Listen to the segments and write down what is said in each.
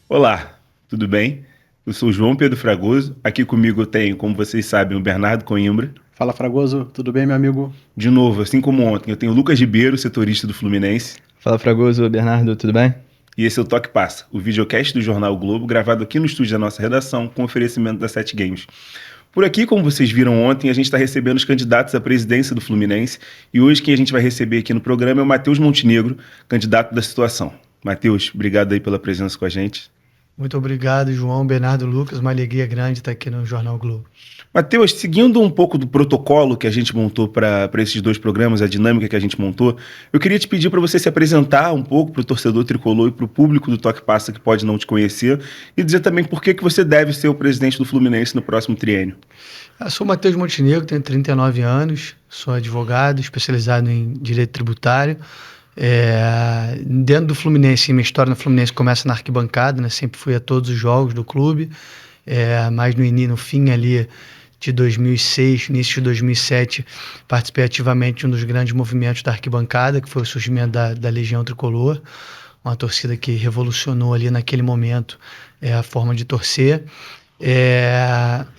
Olá, tudo bem? Eu sou o João Pedro Fragoso. Aqui comigo tem, como vocês sabem, o Bernardo Coimbra. Fala, Fragoso, tudo bem, meu amigo? De novo, assim como ontem, eu tenho o Lucas Ribeiro, setorista do Fluminense. Fala Fragoso, Bernardo, tudo bem? E esse é o Toque Passa, o videocast do Jornal Globo, gravado aqui no estúdio da nossa redação, com oferecimento da Sete Games. Por aqui, como vocês viram ontem, a gente está recebendo os candidatos à presidência do Fluminense. E hoje quem a gente vai receber aqui no programa é o Matheus Montenegro, candidato da situação. Matheus, obrigado aí pela presença com a gente. Muito obrigado, João, Bernardo, Lucas. Uma alegria grande estar aqui no Jornal Globo. Matheus, seguindo um pouco do protocolo que a gente montou para esses dois programas, a dinâmica que a gente montou, eu queria te pedir para você se apresentar um pouco para o torcedor tricolor e para o público do Toque Passa que pode não te conhecer e dizer também por que você deve ser o presidente do Fluminense no próximo triênio. Eu sou Matheus Montenegro, tenho 39 anos, sou advogado, especializado em direito tributário. Dentro do Fluminense, minha história no Fluminense começa na arquibancada, né? Sempre fui a todos os jogos do clube, mas no fim ali de 2006, início de 2007, participei ativamente de um dos grandes movimentos da arquibancada, que foi o surgimento da Legião Tricolor, uma torcida que revolucionou ali naquele momento a forma de torcer.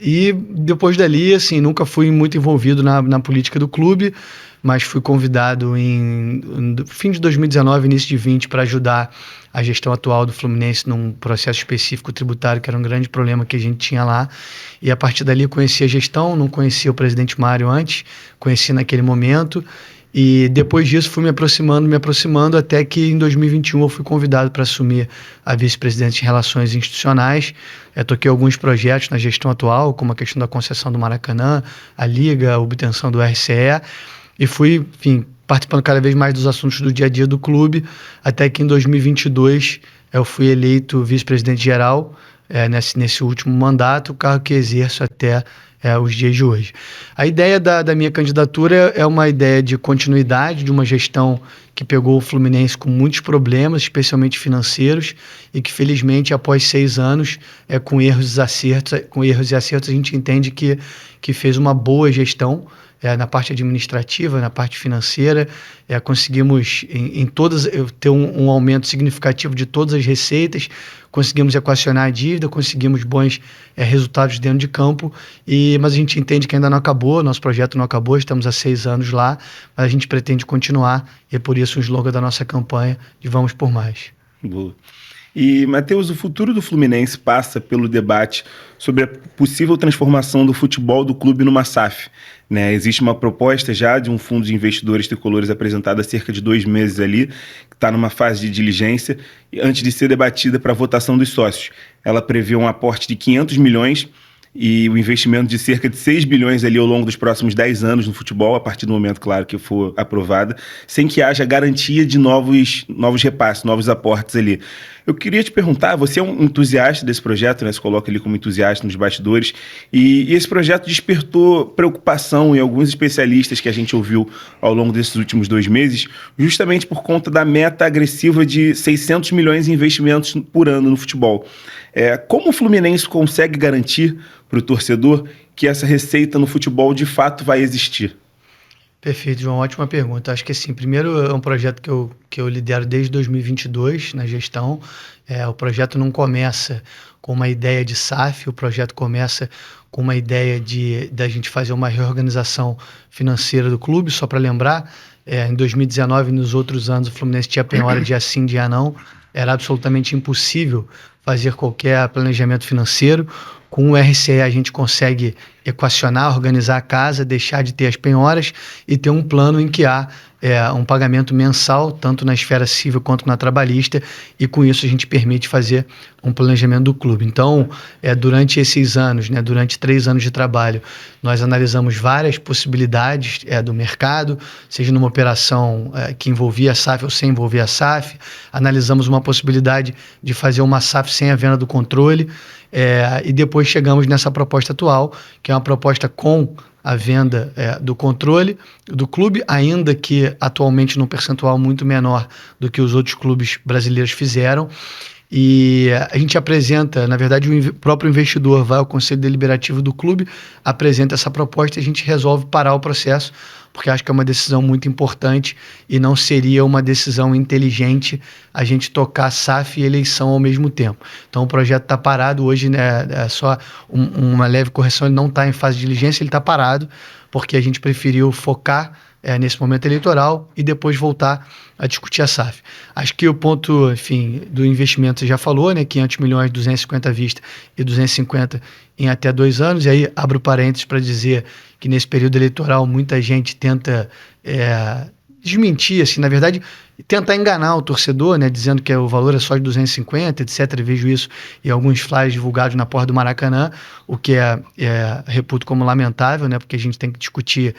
E depois dali, assim, nunca fui muito envolvido na política do clube, mas fui convidado no fim de 2019, início de 20, para ajudar a gestão atual do Fluminense num processo específico tributário, que era um grande problema que a gente tinha lá. E a partir dali eu conheci a gestão, não conhecia o presidente Mário antes, conheci naquele momento. E depois disso fui me aproximando, até que em 2021 eu fui convidado para assumir a vice-presidente de Relações Institucionais. Toquei alguns projetos na gestão atual, como a questão da concessão do Maracanã, a Liga, a obtenção do RCE, e fui, enfim, participando cada vez mais dos assuntos do dia a dia do clube, até que em 2022 eu fui eleito vice-presidente geral, nesse último mandato, o cargo que exerço até os dias de hoje. A ideia da minha candidatura é uma ideia de continuidade de uma gestão que pegou o Fluminense com muitos problemas, especialmente financeiros, e que felizmente após 6 anos, com erros e acertos, a gente entende que fez uma boa gestão, na parte administrativa, na parte financeira. Conseguimos ter um aumento significativo de todas as receitas, conseguimos equacionar a dívida, conseguimos bons resultados dentro de campo, mas a gente entende que ainda não acabou, nosso projeto não acabou, estamos há 6 anos lá, mas a gente pretende continuar, e é por isso o slogan da nossa campanha de Vamos por Mais. Boa. E, Matheus, o futuro do Fluminense passa pelo debate sobre a possível transformação do futebol do clube numa SAF. Né? Existe uma proposta já de um fundo de investidores tricolores apresentada há cerca de 2 meses ali, que está numa fase de diligência, antes de ser debatida para a votação dos sócios. Ela prevê um aporte de 500 milhões e o investimento de cerca de 6 bilhões ali ao longo dos próximos 10 anos no futebol, a partir do momento, claro, que for aprovada, sem que haja garantia de novos repasses, novos aportes ali. Eu queria te perguntar, você é um entusiasta desse projeto, né? Se coloca ali como entusiasta nos bastidores, e esse projeto despertou preocupação em alguns especialistas que a gente ouviu ao longo desses últimos 2 meses, justamente por conta da meta agressiva de 600 milhões em investimentos por ano no futebol. Como o Fluminense consegue garantir para o torcedor que essa receita no futebol de fato vai existir? Perfeito, João, ótima pergunta. Acho que assim, primeiro é um projeto que eu lidero desde 2022 na gestão. O projeto não começa com uma ideia de SAF, o projeto começa com uma ideia da gente fazer uma reorganização financeira do clube. Só para lembrar, em 2019 e nos outros anos o Fluminense tinha penhora dia sim, dia não. Era absolutamente impossível fazer qualquer planejamento financeiro. Com o RCE a gente consegue equacionar, organizar a casa, deixar de ter as penhoras e ter um plano em que há um pagamento mensal, tanto na esfera civil quanto na trabalhista, e com isso a gente permite fazer um planejamento do clube. Então, durante esses anos, durante 3 anos de trabalho, nós analisamos várias possibilidades do mercado, seja numa operação que envolvia a SAF ou sem envolver a SAF, analisamos uma possibilidade de fazer uma SAF sem a venda do controle, e depois chegamos nessa proposta atual, que é uma proposta com a venda do controle do clube, ainda que atualmente num percentual muito menor do que os outros clubes brasileiros fizeram. E a gente apresenta, na verdade, o próprio investidor vai ao Conselho Deliberativo do clube, apresenta essa proposta e a gente resolve parar o processo, porque acho que é uma decisão muito importante e não seria uma decisão inteligente a gente tocar SAF e eleição ao mesmo tempo. Então o projeto está parado hoje, né, é só uma leve correção, ele não está em fase de diligência, ele está parado, porque a gente preferiu focar nesse momento eleitoral e depois voltar a discutir a SAF. Acho que o ponto, enfim, do investimento você já falou, né, 500 milhões, 250 à vista e 250 em até 2 anos, e aí abro parênteses para dizer que nesse período eleitoral muita gente tenta desmentir, assim, na verdade, tentar enganar o torcedor, né, dizendo que o valor é só de 250, etc. Eu vejo isso em alguns flyers divulgados na porta do Maracanã, o que reputo como lamentável, né, porque a gente tem que discutir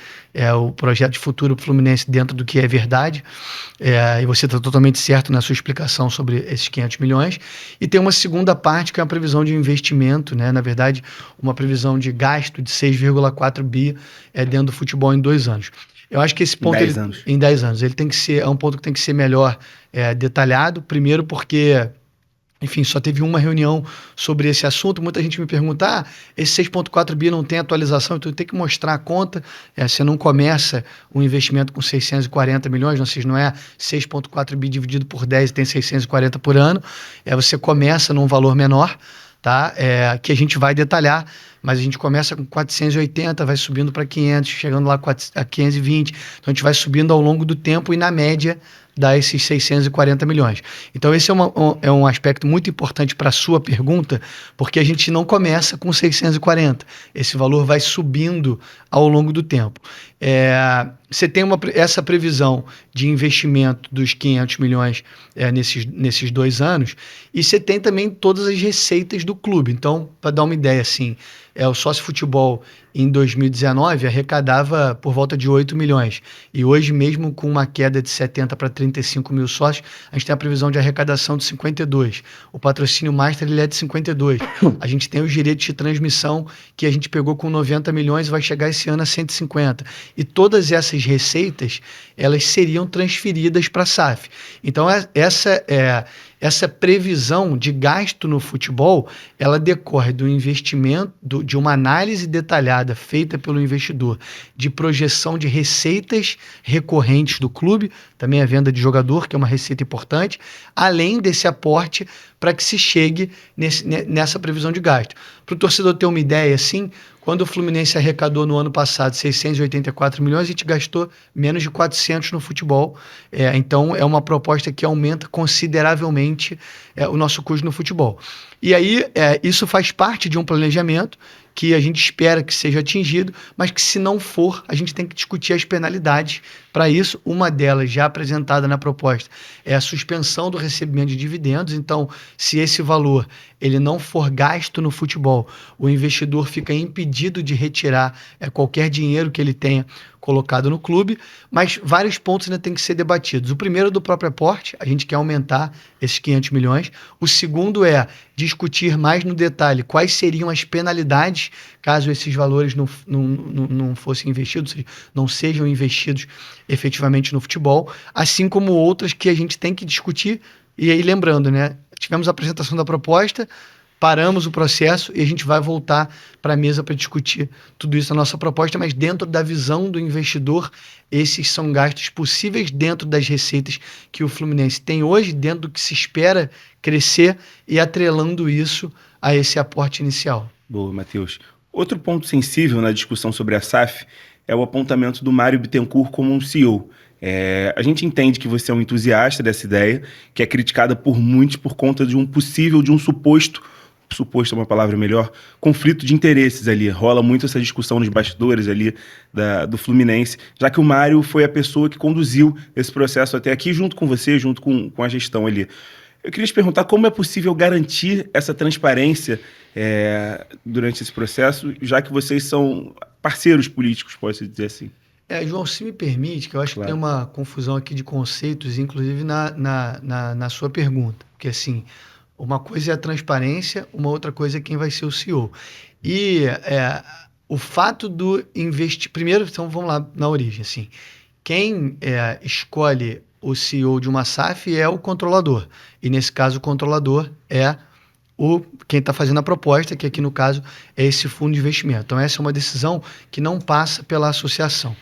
o projeto de futuro Fluminense dentro do que é verdade, e você está totalmente certo na sua explicação sobre esses 500 milhões. E tem uma segunda parte, que é a previsão de investimento, né, na verdade, uma previsão de gasto de 6,4 bi dentro do futebol em 2 anos. Eu acho que esse ponto... Em 10 anos. Ele tem que ser... É um ponto que tem que ser melhor detalhado. Primeiro porque, enfim, só teve uma reunião sobre esse assunto. Muita gente me pergunta, esse 6,4 bi não tem atualização, então tem que mostrar a conta. Você não começa um investimento com 640 milhões, ou seja, não é 6,4 bi dividido por 10 e tem 640 por ano. Você começa num valor menor, tá? Que a gente vai detalhar, mas a gente começa com 480, vai subindo para 500, chegando lá a 520. Então a gente vai subindo ao longo do tempo e na média dá esses 640 milhões. Então esse é um aspecto muito importante para a sua pergunta, porque a gente não começa com 640. Esse valor vai subindo ao longo do tempo. Você tem essa previsão de investimento dos 500 milhões nesses 2 anos, e você tem também todas as receitas do clube. Então, para dar uma ideia, assim, o sócio futebol em 2019 arrecadava por volta de 8 milhões. E hoje, mesmo com uma queda de 70 para 35 mil sócios, a gente tem a previsão de arrecadação de 52. O patrocínio Master ele é de 52. A gente tem os direitos de transmissão que a gente pegou com 90 milhões e vai chegar esse ano a 150. E todas essas receitas, elas seriam transferidas para a SAF. Então, essa previsão de gasto no futebol, ela decorre do investimento, de uma análise detalhada feita pelo investidor, de projeção de receitas recorrentes do clube, também a venda de jogador, que é uma receita importante, além desse aporte para que se chegue nessa previsão de gasto. Para o torcedor ter uma ideia, assim, quando o Fluminense arrecadou no ano passado 684 milhões, a gente gastou menos de 400 no futebol. Então, é uma proposta que aumenta consideravelmente o nosso custo no futebol. E aí, isso faz parte de um planejamento que a gente espera que seja atingido, mas que, se não for, a gente tem que discutir as penalidades para isso. Uma delas, já apresentada na proposta, é a suspensão do recebimento de dividendos. Então, se esse valor ele não for gasto no futebol, o investidor fica impedido de retirar qualquer dinheiro que ele tenha colocado no clube, mas vários pontos ainda têm que ser debatidos. O primeiro, do próprio aporte, a gente quer aumentar esses 500 milhões. O segundo é discutir mais no detalhe quais seriam as penalidades caso esses valores não fossem investidos, ou seja, não sejam investidos efetivamente no futebol, assim como outras que a gente tem que discutir. E aí, lembrando, né, tivemos a apresentação da proposta, paramos o processo e a gente vai voltar para a mesa para discutir tudo isso na nossa proposta, mas dentro da visão do investidor, esses são gastos possíveis dentro das receitas que o Fluminense tem hoje, dentro do que se espera crescer e atrelando isso a esse aporte inicial. Boa, Matheus. Outro ponto sensível na discussão sobre a SAF é o apontamento do Mário Bittencourt como um CEO. A gente entende que você é um entusiasta dessa ideia, que é criticada por muitos por conta de um suposto é uma palavra melhor, conflito de interesses ali. Rola muito essa discussão nos bastidores ali do Fluminense, já que o Mário foi a pessoa que conduziu esse processo até aqui, junto com você, junto com a gestão ali. Eu queria te perguntar como é possível garantir essa transparência durante esse processo, já que vocês são parceiros políticos, pode-se dizer assim. João, se me permite, que eu acho que tem uma confusão aqui de conceitos, inclusive na sua pergunta, porque assim, uma coisa é a transparência, uma outra coisa é quem vai ser o CEO. E o fato do investir... Primeiro, então, vamos lá na origem. Assim, quem escolhe o CEO de uma SAF é o controlador. E nesse caso, o controlador é quem está fazendo a proposta, que aqui no caso é esse fundo de investimento. Então essa é uma decisão que não passa pela associação.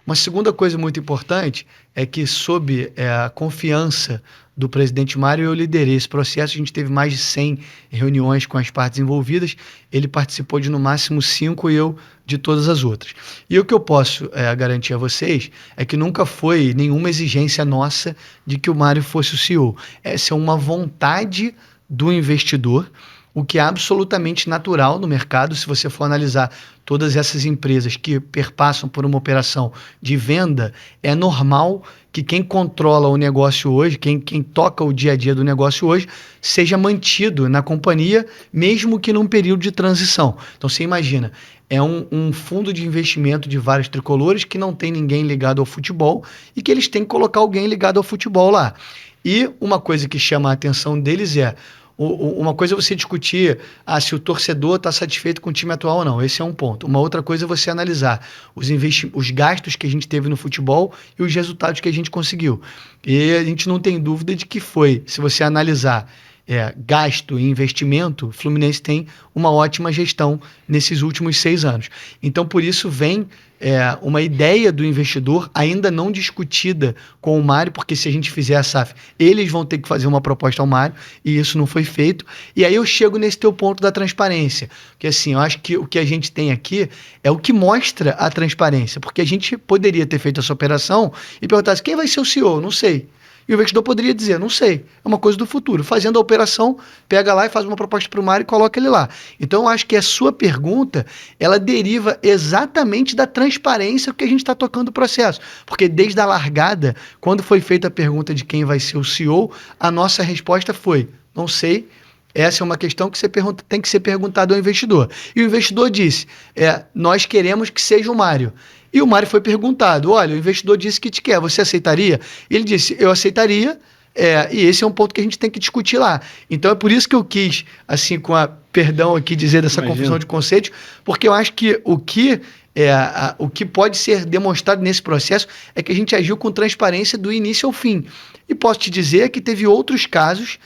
Uma segunda coisa muito importante é que, sob a confiança do presidente Mário, eu liderei esse processo. A gente teve mais de 100 reuniões com as partes envolvidas. Ele participou de no máximo 5 e eu de todas as outras. E o que eu posso garantir a vocês é que nunca foi nenhuma exigência nossa de que o Mário fosse o CEO. Essa é uma vontade do investidor, o que é absolutamente natural no mercado. Se você for analisar todas essas empresas que perpassam por uma operação de venda, é normal que quem controla o negócio hoje, quem toca o dia a dia do negócio hoje, seja mantido na companhia, mesmo que num período de transição. Então você imagina, é um fundo de investimento de vários tricolores que não tem ninguém ligado ao futebol e que eles têm que colocar alguém ligado ao futebol lá. E uma coisa que chama a atenção deles é, uma coisa é você discutir se o torcedor está satisfeito com o time atual ou não. Esse é um ponto. Uma outra coisa é você analisar os gastos que a gente teve no futebol e os resultados que a gente conseguiu. E a gente não tem dúvida de que foi, se você analisar gasto e investimento, o Fluminense tem uma ótima gestão nesses últimos 6 anos. Então, por isso, vem uma ideia do investidor ainda não discutida com o Mário, porque se a gente fizer a SAF, eles vão ter que fazer uma proposta ao Mário, e isso não foi feito. E aí eu chego nesse teu ponto da transparência, porque assim, eu acho que o que a gente tem aqui é o que mostra a transparência, porque a gente poderia ter feito essa operação e perguntar assim, quem vai ser o CEO? Não sei. E o investidor poderia dizer, não sei, é uma coisa do futuro. Fazendo a operação, pega lá e faz uma proposta para o Mário e coloca ele lá. Então, eu acho que a sua pergunta, ela deriva exatamente da transparência que a gente está tocando o processo. Porque desde a largada, quando foi feita a pergunta de quem vai ser o CEO, a nossa resposta foi, não sei. Essa é uma questão que tem que ser perguntada ao investidor. E o investidor disse, nós queremos que seja o Mário. E o Mário foi perguntado, olha, o investidor disse que te quer, você aceitaria? Ele disse, eu aceitaria, e esse é um ponto que a gente tem que discutir lá. Então é por isso que eu quis, assim, perdão aqui dizer dessa confusão de conceitos, porque eu acho que o que pode ser demonstrado nesse processo é que a gente agiu com transparência do início ao fim. E posso te dizer que teve outros casos,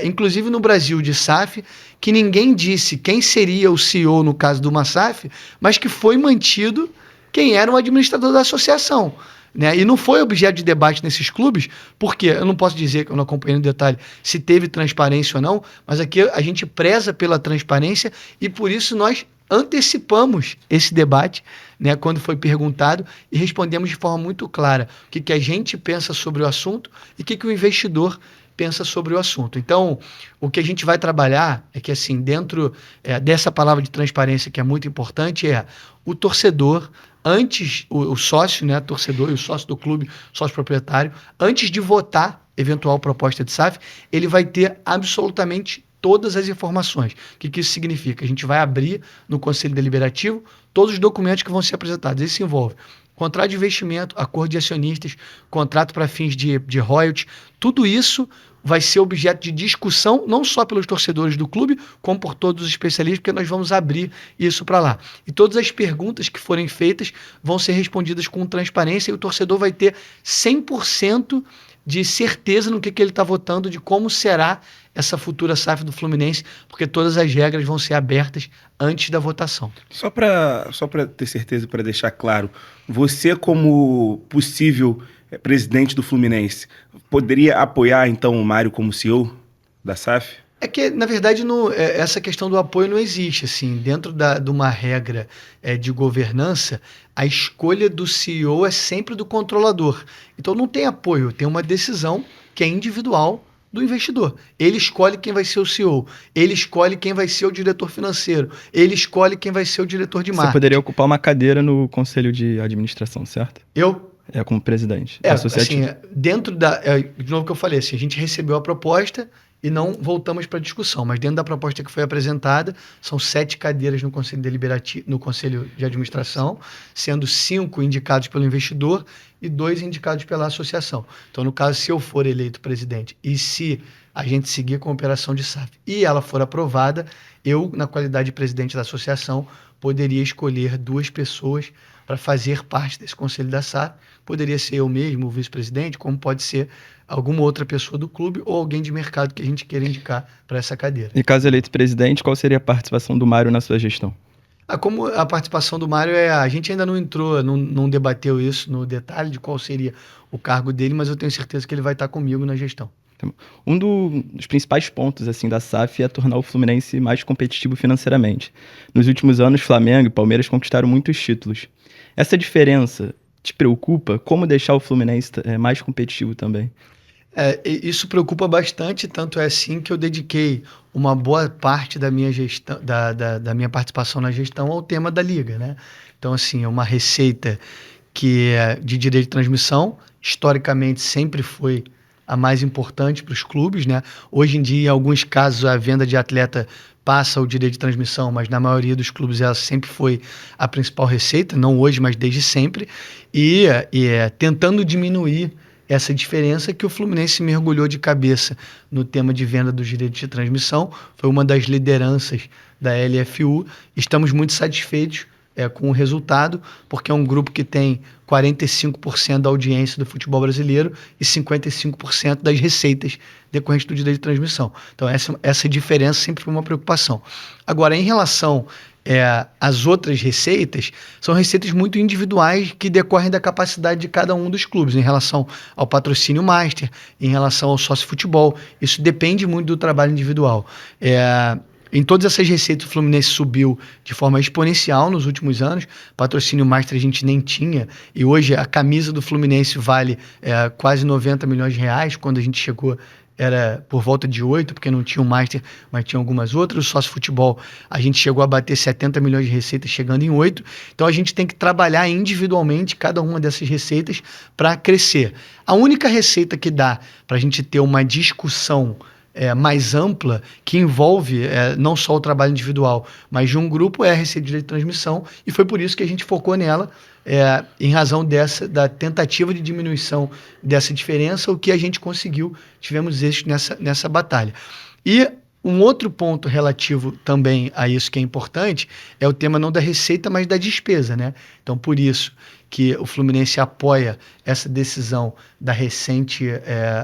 inclusive no Brasil de SAF, que ninguém disse quem seria o CEO no caso de uma SAF, mas que foi mantido quem era o administrador da associação. Né? E não foi objeto de debate nesses clubes, porque eu não posso dizer, que eu não acompanhei no detalhe, se teve transparência ou não, mas aqui a gente preza pela transparência e por isso nós antecipamos esse debate, né, quando foi perguntado, e respondemos de forma muito clara o que a gente pensa sobre o assunto e o que o investidor pensa sobre o assunto. Então, o que a gente vai trabalhar é que, assim, dentro dessa palavra de transparência que é muito importante, o torcedor, antes, o sócio, né, torcedor e o sócio do clube, sócio proprietário, antes de votar eventual proposta de SAF, ele vai ter absolutamente todas as informações. O que isso significa? A gente vai abrir no Conselho Deliberativo todos os documentos que vão ser apresentados. Isso envolve contrato de investimento, acordo de acionistas, contrato para fins de royalties, tudo isso vai ser objeto de discussão, não só pelos torcedores do clube, como por todos os especialistas, porque nós vamos abrir isso para lá. E todas as perguntas que forem feitas vão ser respondidas com transparência e o torcedor vai ter 100% de certeza no que ele está votando, de como será essa futura SAF do Fluminense, porque todas as regras vão ser abertas antes da votação. Só para ter certeza, para deixar claro, você como possível presidente do Fluminense, poderia apoiar então o Mário como CEO da SAF? É que, na verdade, essa questão do apoio não existe. Assim, dentro de uma regra de governança, a escolha do CEO é sempre do controlador. Então não tem apoio, tem uma decisão que é individual do investidor. Ele escolhe quem vai ser o CEO, ele escolhe quem vai ser o diretor financeiro, ele escolhe quem vai ser o diretor de marketing. Você poderia ocupar uma cadeira no conselho de administração, certo? Eu? Como presidente associativo. Assim, dentro de novo que eu falei, assim, a gente recebeu a proposta e não voltamos para a discussão. Mas dentro da proposta que foi apresentada, são 7 cadeiras no Conselho Deliberativo, no Conselho de Administração, sendo 5 indicados pelo investidor e 2 indicados pela associação. Então, no caso, se eu for eleito presidente e se a gente seguir com a operação de SAF e ela for aprovada, eu, na qualidade de presidente da associação, poderia escolher 2 pessoas para fazer parte desse conselho da SAF. Poderia ser eu mesmo, o vice-presidente, como pode ser alguma outra pessoa do clube ou alguém de mercado que a gente queira indicar para essa cadeira. E caso eleito presidente, qual seria a participação do Mário na sua gestão? Como a participação do Mário a gente ainda não entrou, não debateu isso no detalhe de qual seria o cargo dele, mas eu tenho certeza que ele vai estar comigo na gestão. Um dos principais pontos assim, da SAF é tornar o Fluminense mais competitivo financeiramente. Nos últimos anos, Flamengo e Palmeiras conquistaram muitos títulos. Essa diferença te preocupa? Como deixar o Fluminense mais competitivo também? Isso preocupa bastante, tanto é assim que eu dediquei uma boa parte da minha gestão, da minha participação na gestão ao tema da Liga, né? Então, assim, é uma receita que é de direito de transmissão, historicamente sempre foi a mais importante para os clubes, né? Hoje em dia, em alguns casos, a venda de atleta passa o direito de transmissão, mas na maioria dos clubes ela sempre foi a principal receita, não hoje, mas desde sempre, e tentando diminuir essa diferença que o Fluminense mergulhou de cabeça no tema de venda dos direitos de transmissão, foi uma das lideranças da LFU, estamos muito satisfeitos com o resultado, porque é um grupo que tem 45% da audiência do futebol brasileiro e 55% das receitas decorrentes do direito de transmissão. Então, essa diferença sempre foi uma preocupação. Agora, em relação às outras receitas, são receitas muito individuais que decorrem da capacidade de cada um dos clubes, em relação ao patrocínio master, em relação ao sócio-futebol. Isso depende muito do trabalho individual. Em todas essas receitas, o Fluminense subiu de forma exponencial nos últimos anos. Patrocínio master a gente nem tinha. E hoje a camisa do Fluminense vale quase 90 milhões de reais. Quando a gente chegou, era por volta de 8, porque não tinha o master, mas tinha algumas outras. O sócio-futebol, a gente chegou a bater 70 milhões de receitas, chegando em 8. Então a gente tem que trabalhar individualmente cada uma dessas receitas para crescer. A única receita que dá para a gente ter uma discussão mais ampla, que envolve não só o trabalho individual, mas de um grupo, é a receita de direito de transmissão, e foi por isso que a gente focou nela, em razão da tentativa de diminuição dessa diferença, o que a gente conseguiu, tivemos êxito nessa batalha. E um outro ponto relativo também a isso que é importante é o tema não da receita, mas da despesa, né? Então, por isso que o Fluminense apoia essa decisão da recente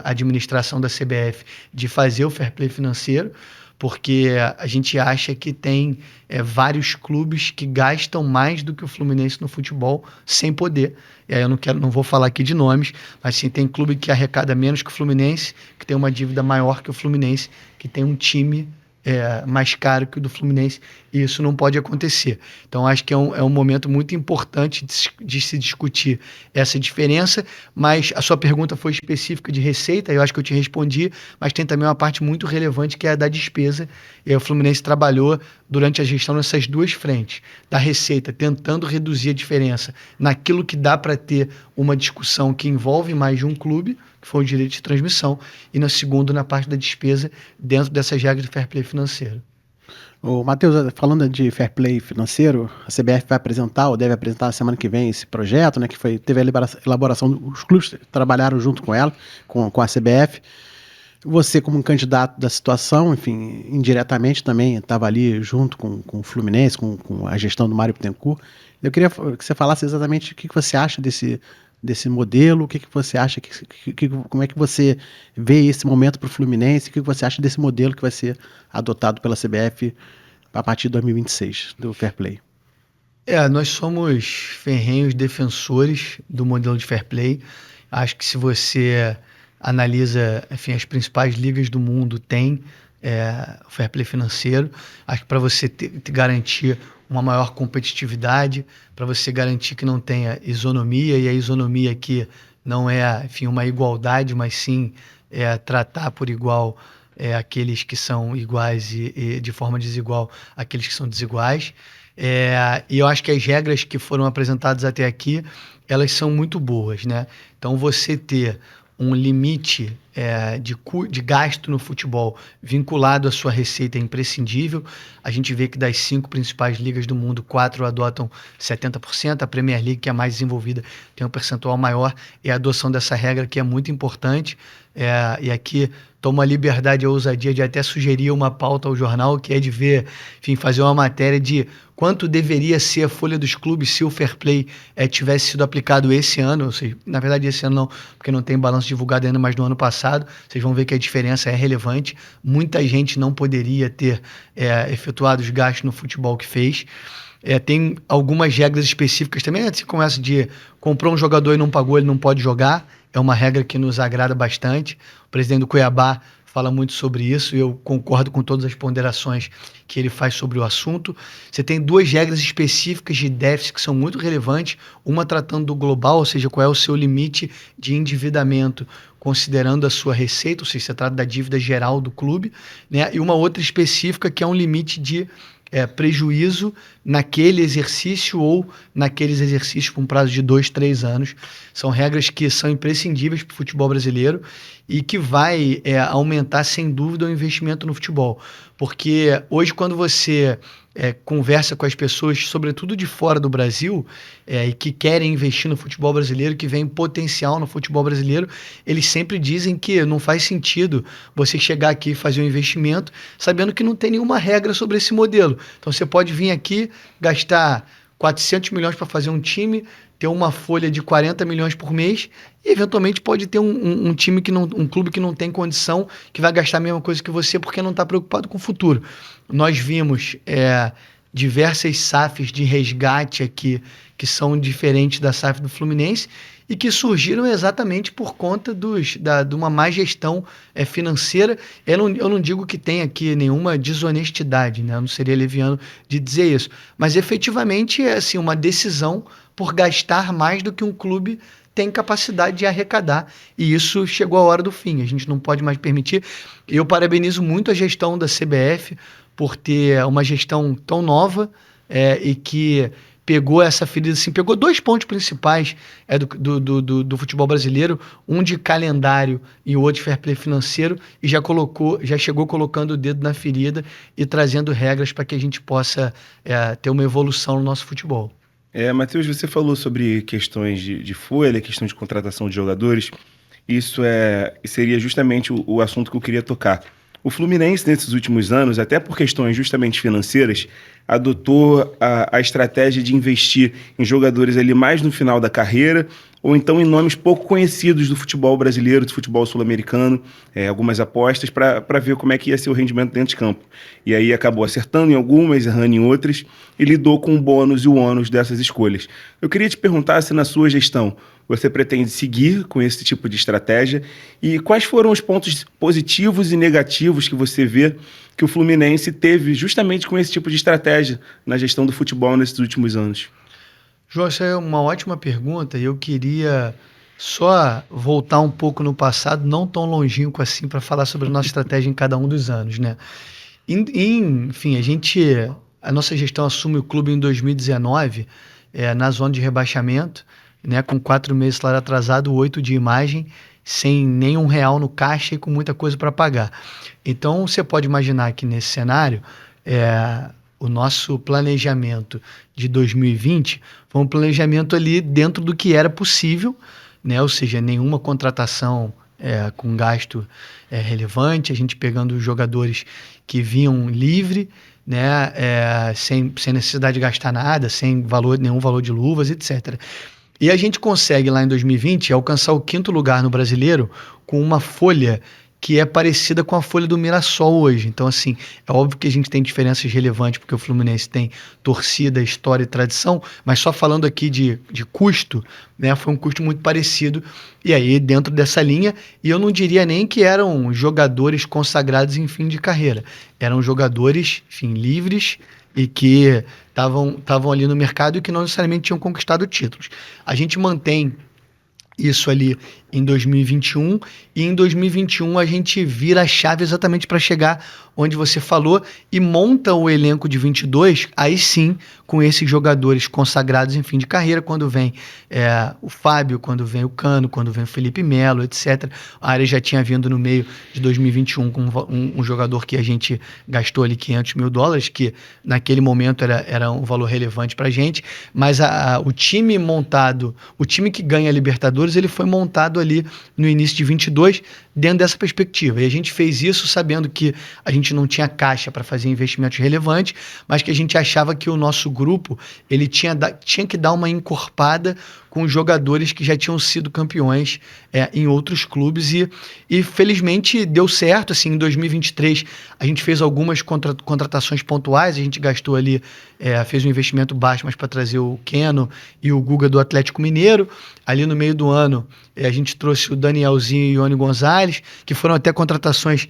administração da CBF de fazer o fair play financeiro, porque a gente acha que tem vários clubes que gastam mais do que o Fluminense no futebol sem poder. E aí eu não vou falar aqui de nomes, mas sim, tem clube que arrecada menos que o Fluminense, que tem uma dívida maior que o Fluminense, que tem um time mais caro que o do Fluminense, e isso não pode acontecer. Então, acho que é um momento muito importante de se discutir essa diferença, mas a sua pergunta foi específica de receita, eu acho que eu te respondi, mas tem também uma parte muito relevante que é a da despesa, e aí o Fluminense trabalhou durante a gestão nessas duas frentes, da receita, tentando reduzir a diferença naquilo que dá para ter uma discussão que envolve mais de um clube, que foi o direito de transmissão, e na segunda, na parte da despesa, dentro dessas regras de fair play financeiro. O Matheus, falando de fair play financeiro, a CBF vai apresentar, ou deve apresentar na semana que vem, esse projeto, né, que teve a elaboração, os clubes trabalharam junto com ela, com a CBF. Você, como um candidato da situação, enfim, indiretamente também estava ali junto com o Fluminense, com a gestão do Mário Bittencourt. Eu queria que você falasse exatamente o que você acha desse modelo, o que você acha, como é que você vê esse momento para o Fluminense, o que você acha desse modelo que vai ser adotado pela CBF a partir de 2026, do Fair Play? Nós somos ferrenhos defensores do modelo de Fair Play. Acho que se você analisa, enfim, as principais ligas do mundo tem o Fair Play financeiro. Acho que para você te garantir uma maior competitividade, para você garantir que não tenha isonomia, e a isonomia aqui não é, enfim, uma igualdade, mas sim tratar por igual aqueles que são iguais e de forma desigual aqueles que são desiguais. E eu acho que as regras que foram apresentadas até aqui, elas são muito boas, né? Então, você ter um limite de gasto no futebol vinculado à sua receita é imprescindível. A gente vê que das 5 principais ligas do mundo, 4 adotam 70%, a Premier League, que é a mais desenvolvida, tem um percentual maior, e a adoção dessa regra que é muito importante. E aqui tomo a liberdade e a ousadia de até sugerir uma pauta ao jornal, que é de ver, enfim, fazer uma matéria de quanto deveria ser a folha dos clubes se o Fair Play tivesse sido aplicado esse ano, ou seja, na verdade esse ano não, porque não tem balanço divulgado ainda, mas no ano passado, vocês vão ver que a diferença é relevante. Muita gente não poderia ter efetuado os gastos no futebol que fez. Tem algumas regras específicas também, né? Você começa de comprou um jogador e não pagou, ele não pode jogar. É uma regra que nos agrada bastante. O presidente do Cuiabá fala muito sobre isso e eu concordo com todas as ponderações que ele faz sobre o assunto. Você tem 2 regras específicas de déficit que são muito relevantes, uma tratando do global, ou seja, qual é o seu limite de endividamento considerando a sua receita, ou seja, você trata da dívida geral do clube, né? E uma outra específica que é um limite de prejuízo naquele exercício ou naqueles exercícios por um prazo de 2, 3 anos. São regras que são imprescindíveis para o futebol brasileiro e que vai aumentar, sem dúvida, o investimento no futebol. Porque hoje, quando você conversa com as pessoas, sobretudo de fora do Brasil, e que querem investir no futebol brasileiro, que veem potencial no futebol brasileiro, eles sempre dizem que não faz sentido você chegar aqui e fazer um investimento sabendo que não tem nenhuma regra sobre esse modelo. Então você pode vir aqui, gastar 400 milhões para fazer um time, ter uma folha de 40 milhões por mês e eventualmente pode ter um time um clube que não tem condição, que vai gastar a mesma coisa que você porque não está preocupado com o futuro. Nós vimos diversas SAFs de resgate aqui que são diferentes da SAF do Fluminense e que surgiram exatamente por conta de uma má gestão financeira. Eu não digo que tem aqui nenhuma desonestidade, né? Eu não seria leviano de dizer isso, mas efetivamente é assim, uma decisão por gastar mais do que um clube tem capacidade de arrecadar, e isso chegou a hora do fim, a gente não pode mais permitir. Eu parabenizo muito a gestão da CBF por ter uma gestão tão nova e que pegou essa ferida, assim, pegou 2 pontos principais do futebol brasileiro, um de calendário e o outro de fair play financeiro, e já chegou colocando o dedo na ferida e trazendo regras para que a gente possa ter uma evolução no nosso futebol. Matheus, você falou sobre questões de folha, questão de contratação de jogadores. Isso seria justamente o assunto que eu queria tocar. O Fluminense, nesses últimos anos, até por questões justamente financeiras, adotou a estratégia de investir em jogadores ali mais no final da carreira, ou então em nomes pouco conhecidos do futebol brasileiro, do futebol sul-americano, algumas apostas para ver como é que ia ser o rendimento dentro de campo. E aí acabou acertando em algumas, errando em outras, e lidou com o bônus e o ônus dessas escolhas. Eu queria te perguntar se na sua gestão você pretende seguir com esse tipo de estratégia e quais foram os pontos positivos e negativos que você vê que o Fluminense teve justamente com esse tipo de estratégia na gestão do futebol nesses últimos anos. João, essa é uma ótima pergunta e eu queria só voltar um pouco no passado, não tão longínquo assim, para falar sobre a nossa estratégia em cada um dos anos, né? Enfim, a nossa gestão assume o clube em 2019, na zona de rebaixamento, né, com 4 meses de salário atrasado, 8 de imagem, sem nenhum real no caixa e com muita coisa para pagar. Então, você pode imaginar que nesse cenário, o nosso planejamento de 2020 foi um planejamento ali dentro do que era possível, né? Ou seja, nenhuma contratação com gasto relevante, a gente pegando os jogadores que vinham livre, né? Sem necessidade de gastar nada, sem nenhum valor de luvas, etc. E a gente consegue lá em 2020 alcançar o 5º lugar no Brasileiro com uma folha que é parecida com a folha do Mirassol hoje. Então, assim, é óbvio que a gente tem diferenças relevantes, porque o Fluminense tem torcida, história e tradição, mas só falando aqui de custo, né, foi um custo muito parecido, e aí dentro dessa linha, e eu não diria nem que eram jogadores consagrados em fim de carreira, eram jogadores, enfim, livres, e que estavam ali no mercado e que não necessariamente tinham conquistado títulos. A gente mantém isso ali em 2021, e em 2021 a gente vira a chave exatamente para chegar onde você falou e monta o elenco de 22, aí sim, com esses jogadores consagrados em fim de carreira, quando vem o Fábio, quando vem o Cano, quando vem o Felipe Melo, etc. A área já tinha vindo no meio de 2021 com um jogador que a gente gastou ali $500 mil, que naquele momento era um valor relevante para a gente, mas o time montado, o time que ganha a Libertadores, ele foi montado ali no início de 22, dentro dessa perspectiva. E a gente fez isso sabendo que a gente não tinha caixa para fazer investimentos relevantes, mas que a gente achava que o nosso grupo ele tinha que dar uma encorpada com os jogadores que já tinham sido campeões em outros clubes e felizmente deu certo. Assim, em 2023 a gente fez algumas contratações pontuais, a gente gastou ali, fez um investimento baixo, mas para trazer o Keno e o Guga do Atlético Mineiro. Ali no meio do ano a gente trouxe o Danielzinho e o Ione Gonzalez, que foram até contratações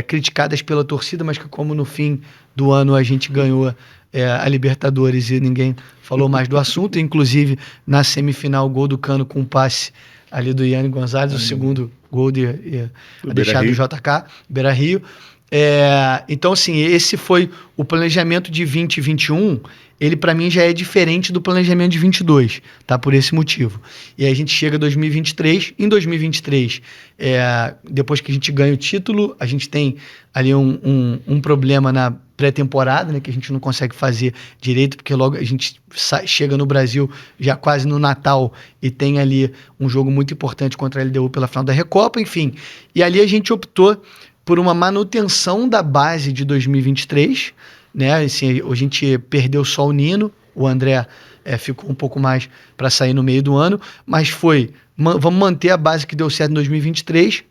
criticadas pela torcida, mas que como no fim do ano a gente ganhou a Libertadores e ninguém falou mais do assunto, inclusive na semifinal o gol do Cano com um passe ali do Ione Gonzalez, o segundo gol deixado do JK, Beira-Rio. Então assim, esse foi o planejamento de 2021, ele para mim já é diferente do planejamento de 22, tá? Por esse motivo. E aí a gente chega a 2023, em 2023, depois que a gente ganha o título, a gente tem ali um problema na pré-temporada, né, que a gente não consegue fazer direito, porque logo a gente chega no Brasil já quase no Natal e tem ali um jogo muito importante contra a LDU pela final da Recopa, enfim. E ali a gente optou por uma manutenção da base de 2023, né? Assim, a gente perdeu só o Nino, o André ficou um pouco mais para sair no meio do ano, mas vamos manter a base que deu certo em 2023.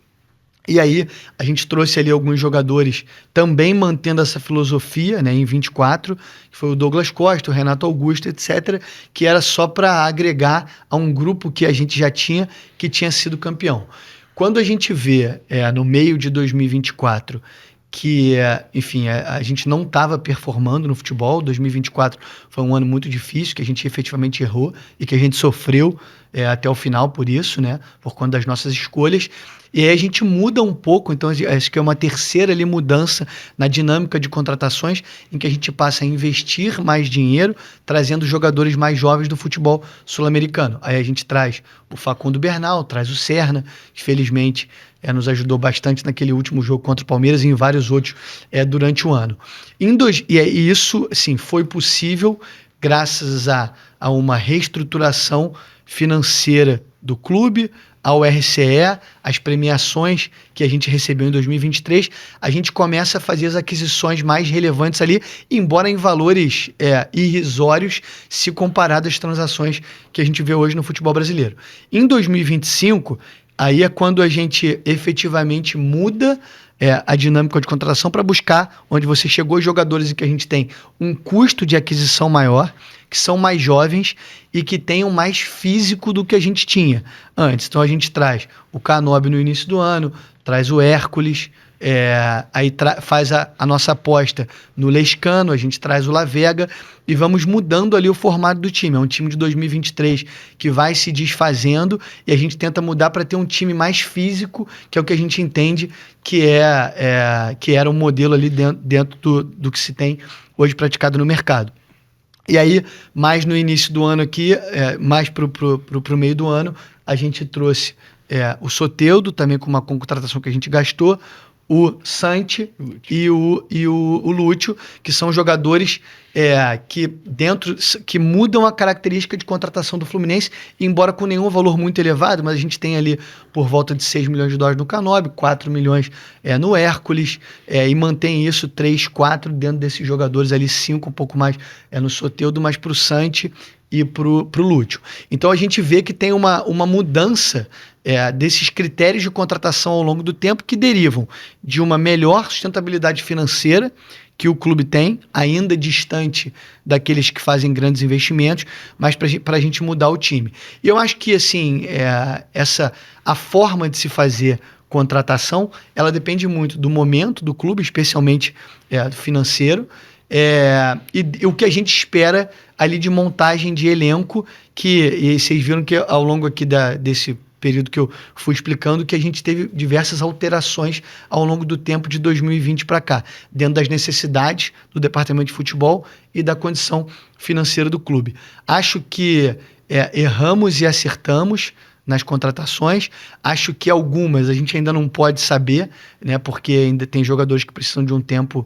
E aí a gente trouxe ali alguns jogadores também mantendo essa filosofia, né, em 24, que foi o Douglas Costa, o Renato Augusto, etc., que era só para agregar a um grupo que a gente já tinha, que tinha sido campeão. Quando a gente vê no meio de 2024 que, enfim, a gente não estava performando no futebol, 2024 foi um ano muito difícil, que a gente efetivamente errou e que a gente sofreu até o final por isso, né, por conta das nossas escolhas. E aí a gente muda um pouco, então acho que é uma terceira ali mudança na dinâmica de contratações, em que a gente passa a investir mais dinheiro, trazendo jogadores mais jovens do futebol sul-americano. Aí a gente traz o Facundo Bernal, traz o Serna, que felizmente nos ajudou bastante naquele último jogo contra o Palmeiras e em vários outros durante o ano. E isso, assim, foi possível graças a uma reestruturação financeira do clube, ao RCE, as premiações que a gente recebeu em 2023, a gente começa a fazer as aquisições mais relevantes ali, embora em valores irrisórios, se comparado às transações que a gente vê hoje no futebol brasileiro. Em 2025, aí é quando a gente efetivamente muda a dinâmica de contratação para buscar onde você chegou, jogadores em que a gente tem um custo de aquisição maior, que são mais jovens e que tenham mais físico do que a gente tinha antes. Então a gente traz o Canobi no início do ano, traz o Hércules, aí faz a nossa aposta no Lescano, a gente traz o La Vega e vamos mudando ali o formato do time. É um time de 2023 que vai se desfazendo e a gente tenta mudar para ter um time mais físico, que é o que a gente entende que era um modelo ali dentro do que se tem hoje praticado no mercado. E aí, mais no início do ano aqui, mais pro meio do ano, a gente trouxe o Soteldo, também com uma contratação que a gente gastou, o Santi e o Lúcio, que são jogadores que mudam a característica de contratação do Fluminense, embora com nenhum valor muito elevado, mas a gente tem ali por volta de $6 milhões no Canobi, 4 milhões no Hércules, e mantém isso 3, 4 dentro desses jogadores ali, 5 um pouco mais no Soteldo, mas para o Santi e pro Lúcio. Então a gente vê que tem uma mudança desses critérios de contratação ao longo do tempo que derivam de uma melhor sustentabilidade financeira que o clube tem, ainda distante daqueles que fazem grandes investimentos, mas para a gente mudar o time. E eu acho que assim, a forma de se fazer contratação, ela depende muito do momento do clube, especialmente do financeiro, e o que a gente espera ali de montagem de elenco, e vocês viram que ao longo aqui desse período que eu fui explicando, que a gente teve diversas alterações ao longo do tempo de 2020 para cá, dentro das necessidades do departamento de futebol e da condição financeira do clube. Acho que erramos e acertamos nas contratações. Acho que algumas a gente ainda não pode saber, né, porque ainda tem jogadores que precisam de um tempo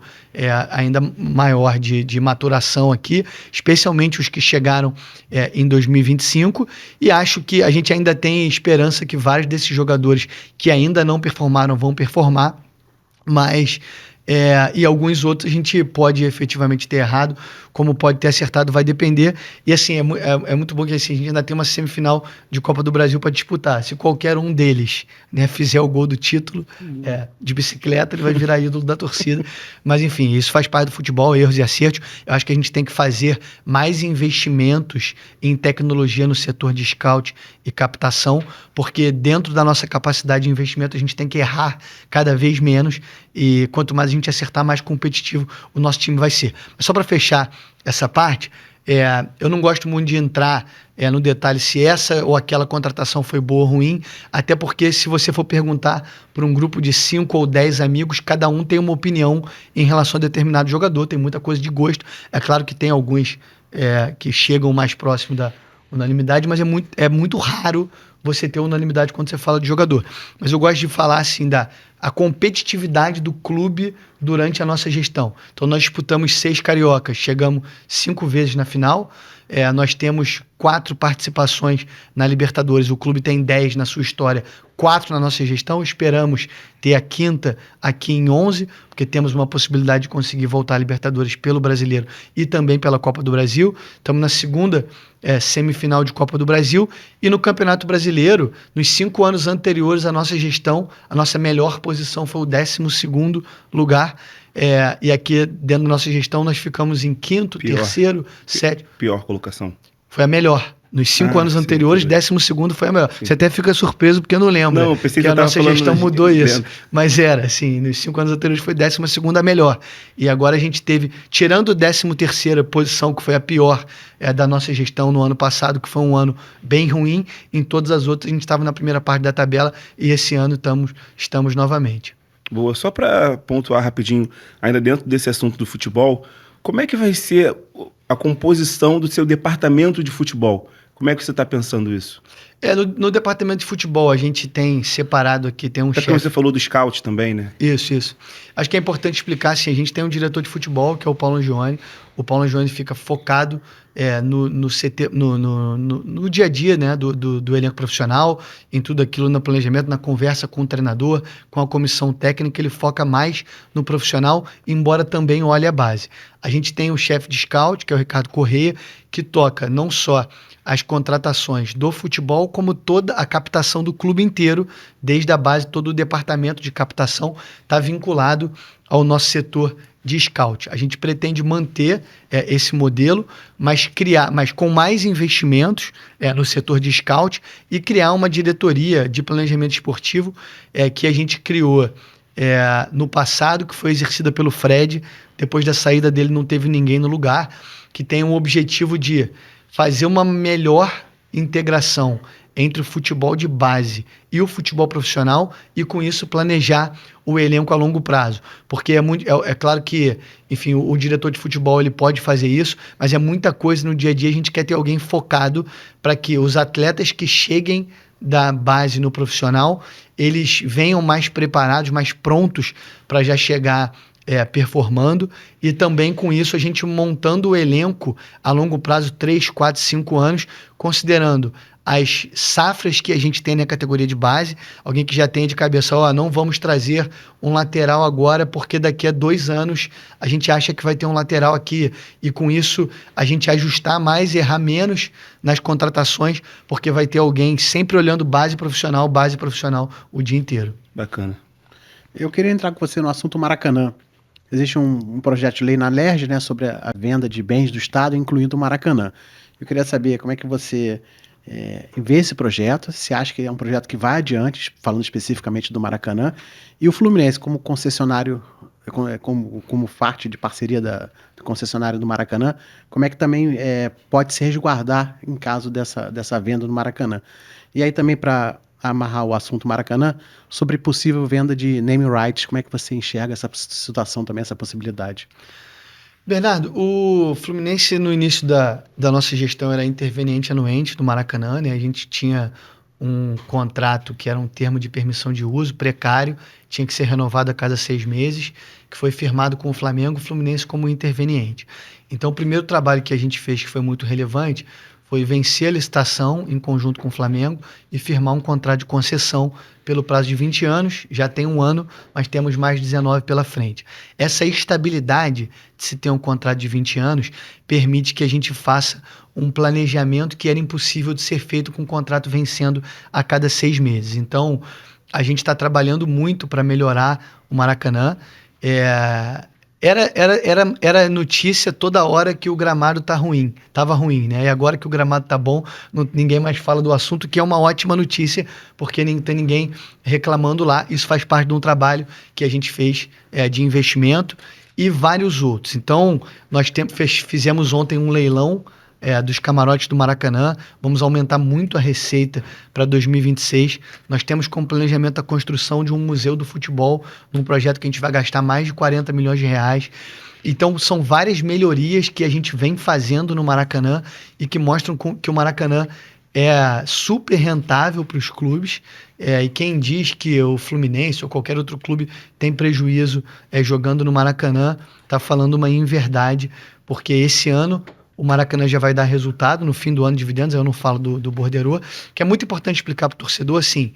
ainda maior de maturação aqui, especialmente os que chegaram em 2025, e acho que a gente ainda tem esperança que vários desses jogadores que ainda não performaram vão performar, mas e alguns outros a gente pode efetivamente ter errado, como pode ter acertado, vai depender. E assim, é muito bom que assim, a gente ainda tem uma semifinal de Copa do Brasil para disputar. Se qualquer um deles, né, fizer o gol do título de bicicleta, ele vai virar ídolo da torcida. Mas enfim, isso faz parte do futebol, erros e acertos. Eu acho que a gente tem que fazer mais investimentos em tecnologia no setor de scout e captação, porque dentro da nossa capacidade de investimento a gente tem que errar cada vez menos, e quanto mais a gente acertar, mais competitivo o nosso time vai ser. Mas só para fechar essa parte, eu não gosto muito de entrar no detalhe se essa ou aquela contratação foi boa ou ruim, até porque se você for perguntar para um grupo de 5 ou 10 amigos, cada um tem uma opinião em relação a determinado jogador, tem muita coisa de gosto. É claro que tem alguns que chegam mais próximo da unanimidade, mas é muito raro você ter unanimidade quando você fala de jogador. Mas eu gosto de falar assim a competitividade do clube durante a nossa gestão. Então nós disputamos 6 cariocas, chegamos 5 vezes na final, nós temos 4 participações na Libertadores, o clube tem 10 na sua história, 4 na nossa gestão, esperamos ter a 5ª aqui em 11, porque temos uma possibilidade de conseguir voltar à Libertadores pelo Brasileiro e também pela Copa do Brasil. Estamos na 2ª semifinal de Copa do Brasil, e no Campeonato Brasileiro, nos 5 anos anteriores à nossa gestão, a nossa melhor posição foi o 12º lugar, e aqui dentro da nossa gestão nós ficamos em 5º, 3º, 7º. Pior colocação. Foi a melhor. Nos 5 anos anteriores, 12º foi a melhor. Sim. Você até fica surpreso porque não lembra. Não, pensei que a nossa gestão mudou isso. Dentro. Mas era, assim, nos 5 anos anteriores foi 12ª a melhor. E agora a gente teve, tirando a 13ª posição, que foi a pior da nossa gestão no ano passado, que foi um ano bem ruim, em todas as outras a gente estava na primeira parte da tabela, e esse ano estamos novamente. Boa, só para pontuar rapidinho, ainda dentro desse assunto do futebol, como é que vai ser a composição do seu departamento de futebol? Como é que você está pensando isso? No departamento de futebol, a gente tem separado aqui, tem um chefe. Porque você falou do scout também, né? Isso. Acho que é importante explicar, assim, a gente tem um diretor de futebol, que é o Paulo Angione. O Paulo Angione fica focado no dia a dia, né, do elenco profissional, em tudo aquilo, no planejamento, na conversa com o treinador, com a comissão técnica. Ele foca mais no profissional, embora também olhe a base. A gente tem o chefe de scout, que é o Ricardo Correia, que toca não só as contratações do futebol, como toda a captação do clube inteiro, desde a base. Todo o departamento de captação está vinculado ao nosso setor de scout. A gente pretende manter esse modelo, mas com mais investimentos no setor de scout, e criar uma diretoria de planejamento esportivo que a gente criou no passado, que foi exercida pelo Fred. Depois da saída dele não teve ninguém no lugar, que tem o objetivo de fazer uma melhor integração entre o futebol de base e o futebol profissional, e com isso planejar o elenco a longo prazo. Porque é claro que, enfim, o diretor de futebol ele pode fazer isso, mas é muita coisa no dia a dia. A gente quer ter alguém focado para que os atletas que cheguem da base no profissional, eles venham mais preparados, mais prontos para já chegar performando, e também com isso a gente montando o elenco a longo prazo, 3, 4, 5 anos, considerando as safras que a gente tem na categoria de base. Alguém que já tem de cabeça, não vamos trazer um lateral agora, porque daqui a 2 anos a gente acha que vai ter um lateral aqui, e com isso a gente ajustar mais, errar menos nas contratações, porque vai ter alguém sempre olhando base profissional o dia inteiro. Bacana. Eu queria entrar com você no assunto Maracanã. Existe um projeto de lei na LERJ, né, sobre a venda de bens do Estado, incluindo o Maracanã. Eu queria saber como é que você vê esse projeto, se acha que é um projeto que vai adiante, falando especificamente do Maracanã, e o Fluminense como concessionário, como parte de parceria do concessionário do Maracanã, como é que também pode se resguardar em caso dessa venda do Maracanã. E aí também, para amarrar o assunto Maracanã, sobre possível venda de naming rights. Como é que você enxerga essa situação também, essa possibilidade? Bernardo, o Fluminense no início da nossa gestão era interveniente anuente do Maracanã, né? A gente tinha um contrato que era um termo de permissão de uso precário, tinha que ser renovado a cada 6 meses, que foi firmado com o Flamengo, o Fluminense como interveniente. Então, o primeiro trabalho que a gente fez, que foi muito relevante, foi vencer a licitação em conjunto com o Flamengo e firmar um contrato de concessão pelo prazo de 20 anos. Já tem 1 ano, mas temos mais 19 pela frente. Essa estabilidade de se ter um contrato de 20 anos permite que a gente faça um planejamento que era impossível de ser feito com o contrato vencendo a cada 6 meses. Então, a gente está trabalhando muito para melhorar o Maracanã. Era notícia toda hora que o gramado estava ruim, né? E agora que o gramado tá bom, ninguém mais fala do assunto, que é uma ótima notícia, porque não tem ninguém reclamando lá. Isso faz parte de um trabalho que a gente fez de investimento e vários outros. Então, nós fizemos ontem um leilão dos camarotes do Maracanã. Vamos aumentar muito a receita para 2026. Nós temos como planejamento a construção de um museu do futebol, num projeto que a gente vai gastar mais de 40 milhões de reais. Então, são várias melhorias que a gente vem fazendo no Maracanã e que mostram que o Maracanã é super rentável para os clubes. E quem diz que o Fluminense ou qualquer outro clube tem prejuízo jogando no Maracanã está falando uma inverdade, porque esse ano o Maracanã já vai dar resultado no fim do ano de dividendos. Eu não falo do borderô, que é muito importante explicar para o torcedor assim: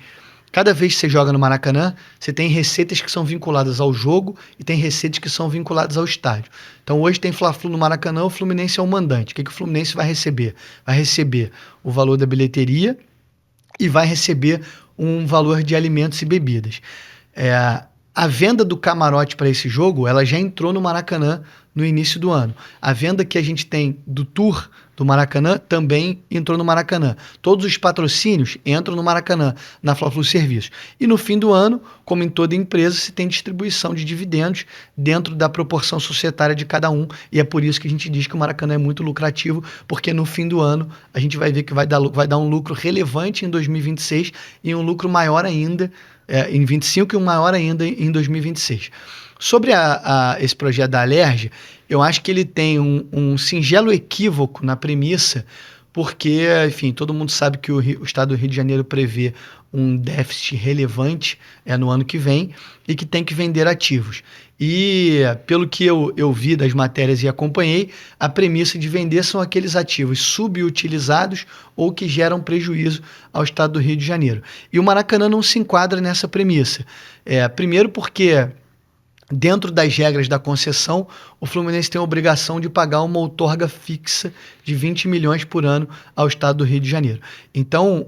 cada vez que você joga no Maracanã, você tem receitas que são vinculadas ao jogo e tem receitas que são vinculadas ao estádio. Então hoje tem Fla-Flu no Maracanã, o Fluminense é o mandante. O que o Fluminense vai receber? Vai receber o valor da bilheteria e vai receber um valor de alimentos e bebidas. A venda do camarote para esse jogo, ela já entrou no Maracanã no início do ano. A venda que a gente tem do tour do Maracanã também entrou no Maracanã. Todos os patrocínios entram no Maracanã, na Fla-Flu Serviços. E no fim do ano, como em toda empresa, se tem distribuição de dividendos dentro da proporção societária de cada um. E é por isso que a gente diz que o Maracanã é muito lucrativo, porque no fim do ano a gente vai ver que vai dar um lucro relevante em 2026 e um lucro maior ainda em 25 e um maior ainda em 2026. Sobre esse projeto da Alerj, eu acho que ele tem um singelo equívoco na premissa, porque, enfim, todo mundo sabe que o Estado do Rio de Janeiro prevê um déficit relevante no ano que vem e que tem que vender ativos. E, pelo que eu vi das matérias e acompanhei, a premissa de vender são aqueles ativos subutilizados ou que geram prejuízo ao Estado do Rio de Janeiro. E o Maracanã não se enquadra nessa premissa. Primeiro porque, dentro das regras da concessão, o Fluminense tem a obrigação de pagar uma outorga fixa de 20 milhões por ano ao Estado do Rio de Janeiro. Então,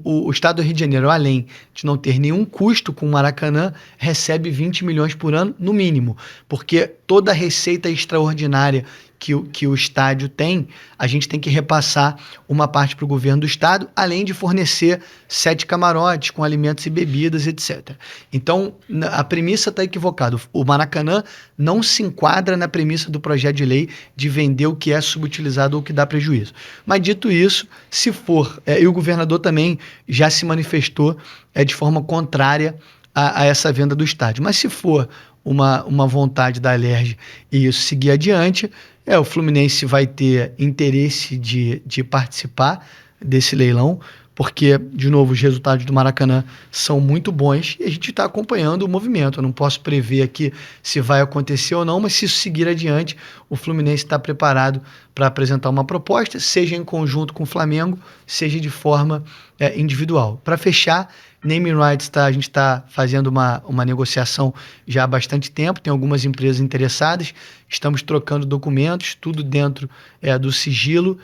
o Estado do Rio de Janeiro, além de não ter nenhum custo com o Maracanã, recebe 20 milhões por ano, no mínimo, porque toda a receita extraordinária que o estádio tem, a gente tem que repassar uma parte para o governo do estado, além de fornecer 7 camarotes com alimentos e bebidas, etc. Então, a premissa está equivocada. O Maracanã não se enquadra na premissa do projeto de lei de vender o que é subutilizado ou que dá prejuízo. Mas, dito isso, se for, e o governador também já se manifestou de forma contrária a essa venda do estádio. Mas se for uma vontade da Alerj e isso seguir adiante, o Fluminense vai ter interesse de participar desse leilão, porque, de novo, os resultados do Maracanã são muito bons e a gente está acompanhando o movimento. Eu não posso prever aqui se vai acontecer ou não, mas se isso seguir adiante, o Fluminense está preparado para apresentar uma proposta, seja em conjunto com o Flamengo, seja de forma individual. Para fechar, naming rights, a gente está fazendo uma negociação já há bastante tempo, tem algumas empresas interessadas, estamos trocando documentos, tudo dentro do sigilo,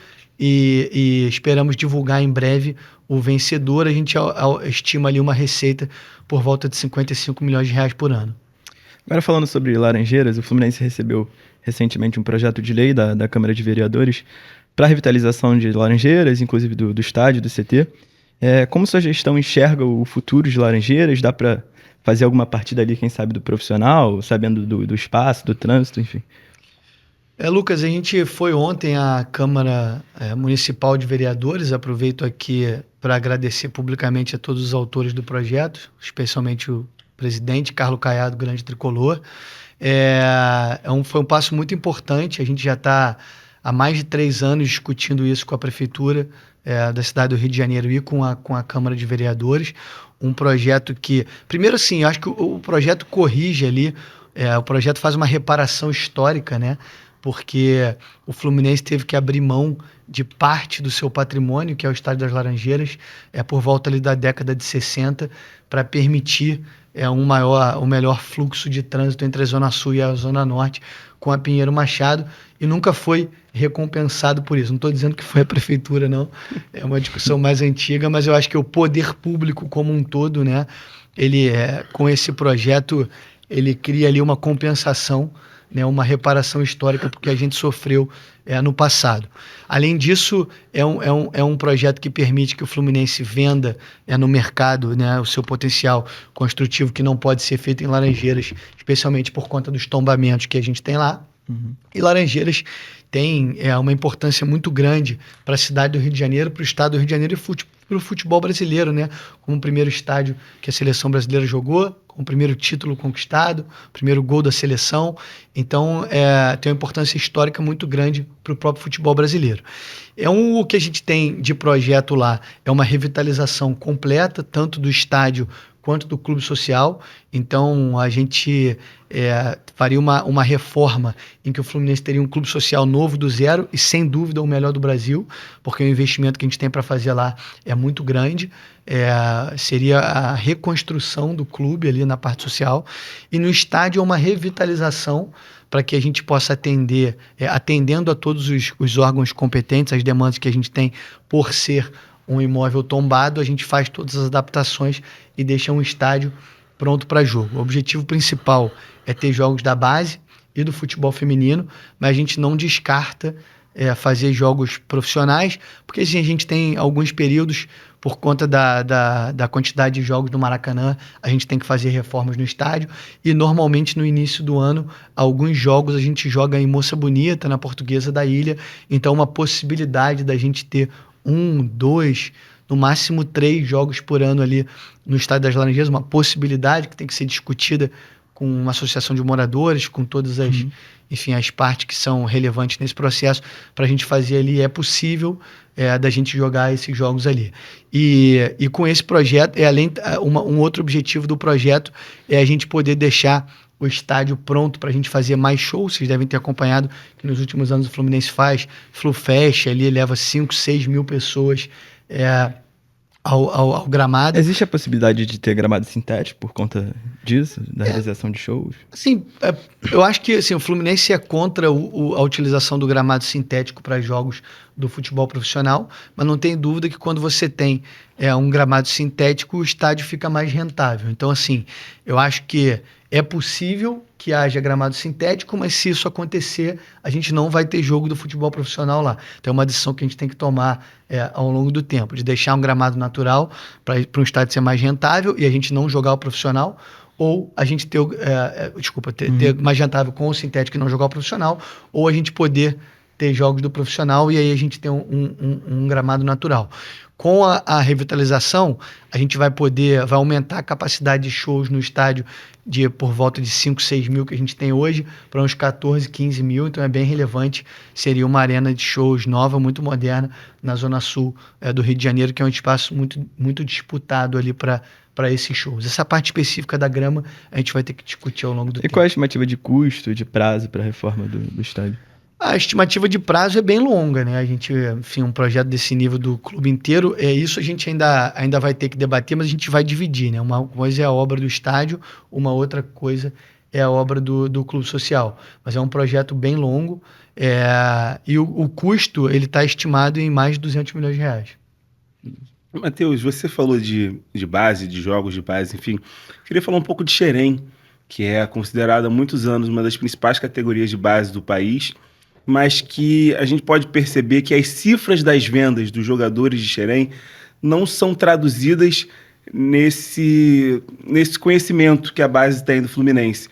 e esperamos divulgar em breve o vencedor. A gente estima ali uma receita por volta de 55 milhões de reais por ano. Agora, falando sobre Laranjeiras, o Fluminense recebeu recentemente um projeto de lei da Câmara de Vereadores para a revitalização de Laranjeiras, inclusive do estádio, do CT. Como sua gestão enxerga o futuro de Laranjeiras? Dá para fazer alguma partida ali, quem sabe, do profissional, sabendo do espaço, do trânsito, enfim? Lucas, a gente foi ontem à Câmara Municipal de Vereadores. Aproveito aqui para agradecer publicamente a todos os autores do projeto, especialmente o presidente, Carlos Caiado, grande tricolor. Foi um passo muito importante. A gente já está há mais de 3 anos discutindo isso com a Prefeitura da cidade do Rio de Janeiro e com a Câmara de Vereadores. Um projeto que, primeiro assim, eu acho que o projeto corrige ali, o projeto faz uma reparação histórica, né? Porque o Fluminense teve que abrir mão de parte do seu patrimônio, que é o Estádio das Laranjeiras, por volta ali da década de 60, para permitir o melhor fluxo de trânsito entre a Zona Sul e a Zona Norte, com a Pinheiro Machado, e nunca foi recompensado por isso. Não estou dizendo que foi a Prefeitura, não. É uma discussão mais antiga, mas eu acho que o poder público como um todo, né, ele, com esse projeto, ele cria ali uma compensação, né, uma reparação histórica porque a gente sofreu no passado. Além disso, é um projeto que permite que o Fluminense venda no mercado, né, o seu potencial construtivo, que não pode ser feito em Laranjeiras, especialmente por conta dos tombamentos que a gente tem lá. Uhum. E Laranjeiras tem uma importância muito grande para a cidade do Rio de Janeiro, para o estado do Rio de Janeiro e para o futebol brasileiro, né? Como o primeiro estádio que a seleção brasileira jogou, com o primeiro título conquistado, o primeiro gol da seleção. Então, tem uma importância histórica muito grande para o próprio futebol brasileiro. O que a gente tem de projeto lá é uma revitalização completa, tanto do estádio quanto do clube social. Então, a gente faria uma reforma em que o Fluminense teria um clube social novo do zero e, sem dúvida, o melhor do Brasil, porque o investimento que a gente tem para fazer lá é muito grande. Seria a reconstrução do clube ali na parte social. E no estádio é uma revitalização para que a gente possa atendendo a todos os órgãos competentes, as demandas que a gente tem por ser um imóvel tombado, a gente faz todas as adaptações e deixa um estádio pronto para jogo. O objetivo principal é ter jogos da base e do futebol feminino, mas a gente não descarta fazer jogos profissionais, porque assim, a gente tem alguns períodos, por conta da quantidade de jogos do Maracanã, a gente tem que fazer reformas no estádio, e normalmente no início do ano, alguns jogos a gente joga em Moça Bonita, na Portuguesa da Ilha, então uma possibilidade da gente ter 1, 2, no máximo 3 jogos por ano ali no Estádio das Laranjeiras, uma possibilidade que tem que ser discutida com uma associação de moradores, com todas as, enfim, as partes que são relevantes nesse processo, para a gente fazer ali, é possível da gente jogar esses jogos ali. E com esse projeto, um outro objetivo do projeto é a gente poder deixar o estádio pronto para a gente fazer mais shows. Vocês devem ter acompanhado que nos últimos anos o Fluminense faz FluFest, ali leva 5, 6 mil pessoas ao gramado. Existe a possibilidade de ter gramado sintético por conta disso, da realização de shows? Sim, eu acho que assim, o Fluminense é contra a utilização do gramado sintético para jogos do futebol profissional, mas não tem dúvida que quando você tem um gramado sintético, o estádio fica mais rentável. Então, assim, eu acho que é possível que haja gramado sintético, mas se isso acontecer, a gente não vai ter jogo do futebol profissional lá. Então é uma decisão que a gente tem que tomar ao longo do tempo, de deixar um gramado natural para um estádio ser mais rentável e a gente não jogar o profissional, ou a gente ter mais rentável com o sintético e não jogar o profissional, ou a gente poder ter jogos do profissional e aí a gente tem um gramado natural. Com a revitalização, a gente vai aumentar a capacidade de shows no estádio por volta de 5, 6 mil que a gente tem hoje, para uns 14, 15 mil, então é bem relevante. Seria uma arena de shows nova, muito moderna, na Zona Sul do Rio de Janeiro, que é um espaço muito, muito disputado ali para esses shows. Essa parte específica da grama a gente vai ter que discutir ao longo do tempo. E qual é a estimativa de custo, de prazo para a reforma do estádio? A estimativa de prazo é bem longa, né? A gente, enfim, um projeto desse nível do clube inteiro, isso a gente ainda vai ter que debater, mas a gente vai dividir, né? Uma coisa é a obra do estádio, uma outra coisa é a obra do clube social. Mas é um projeto bem longo e o custo ele está estimado em mais de 200 milhões de reais. Matheus, você falou de base, de jogos de base, enfim. Queria falar um pouco de Xerém, que é considerada há muitos anos uma das principais categorias de base do país, mas que a gente pode perceber que as cifras das vendas dos jogadores de Xerém não são traduzidas nesse conhecimento que a base tem do Fluminense.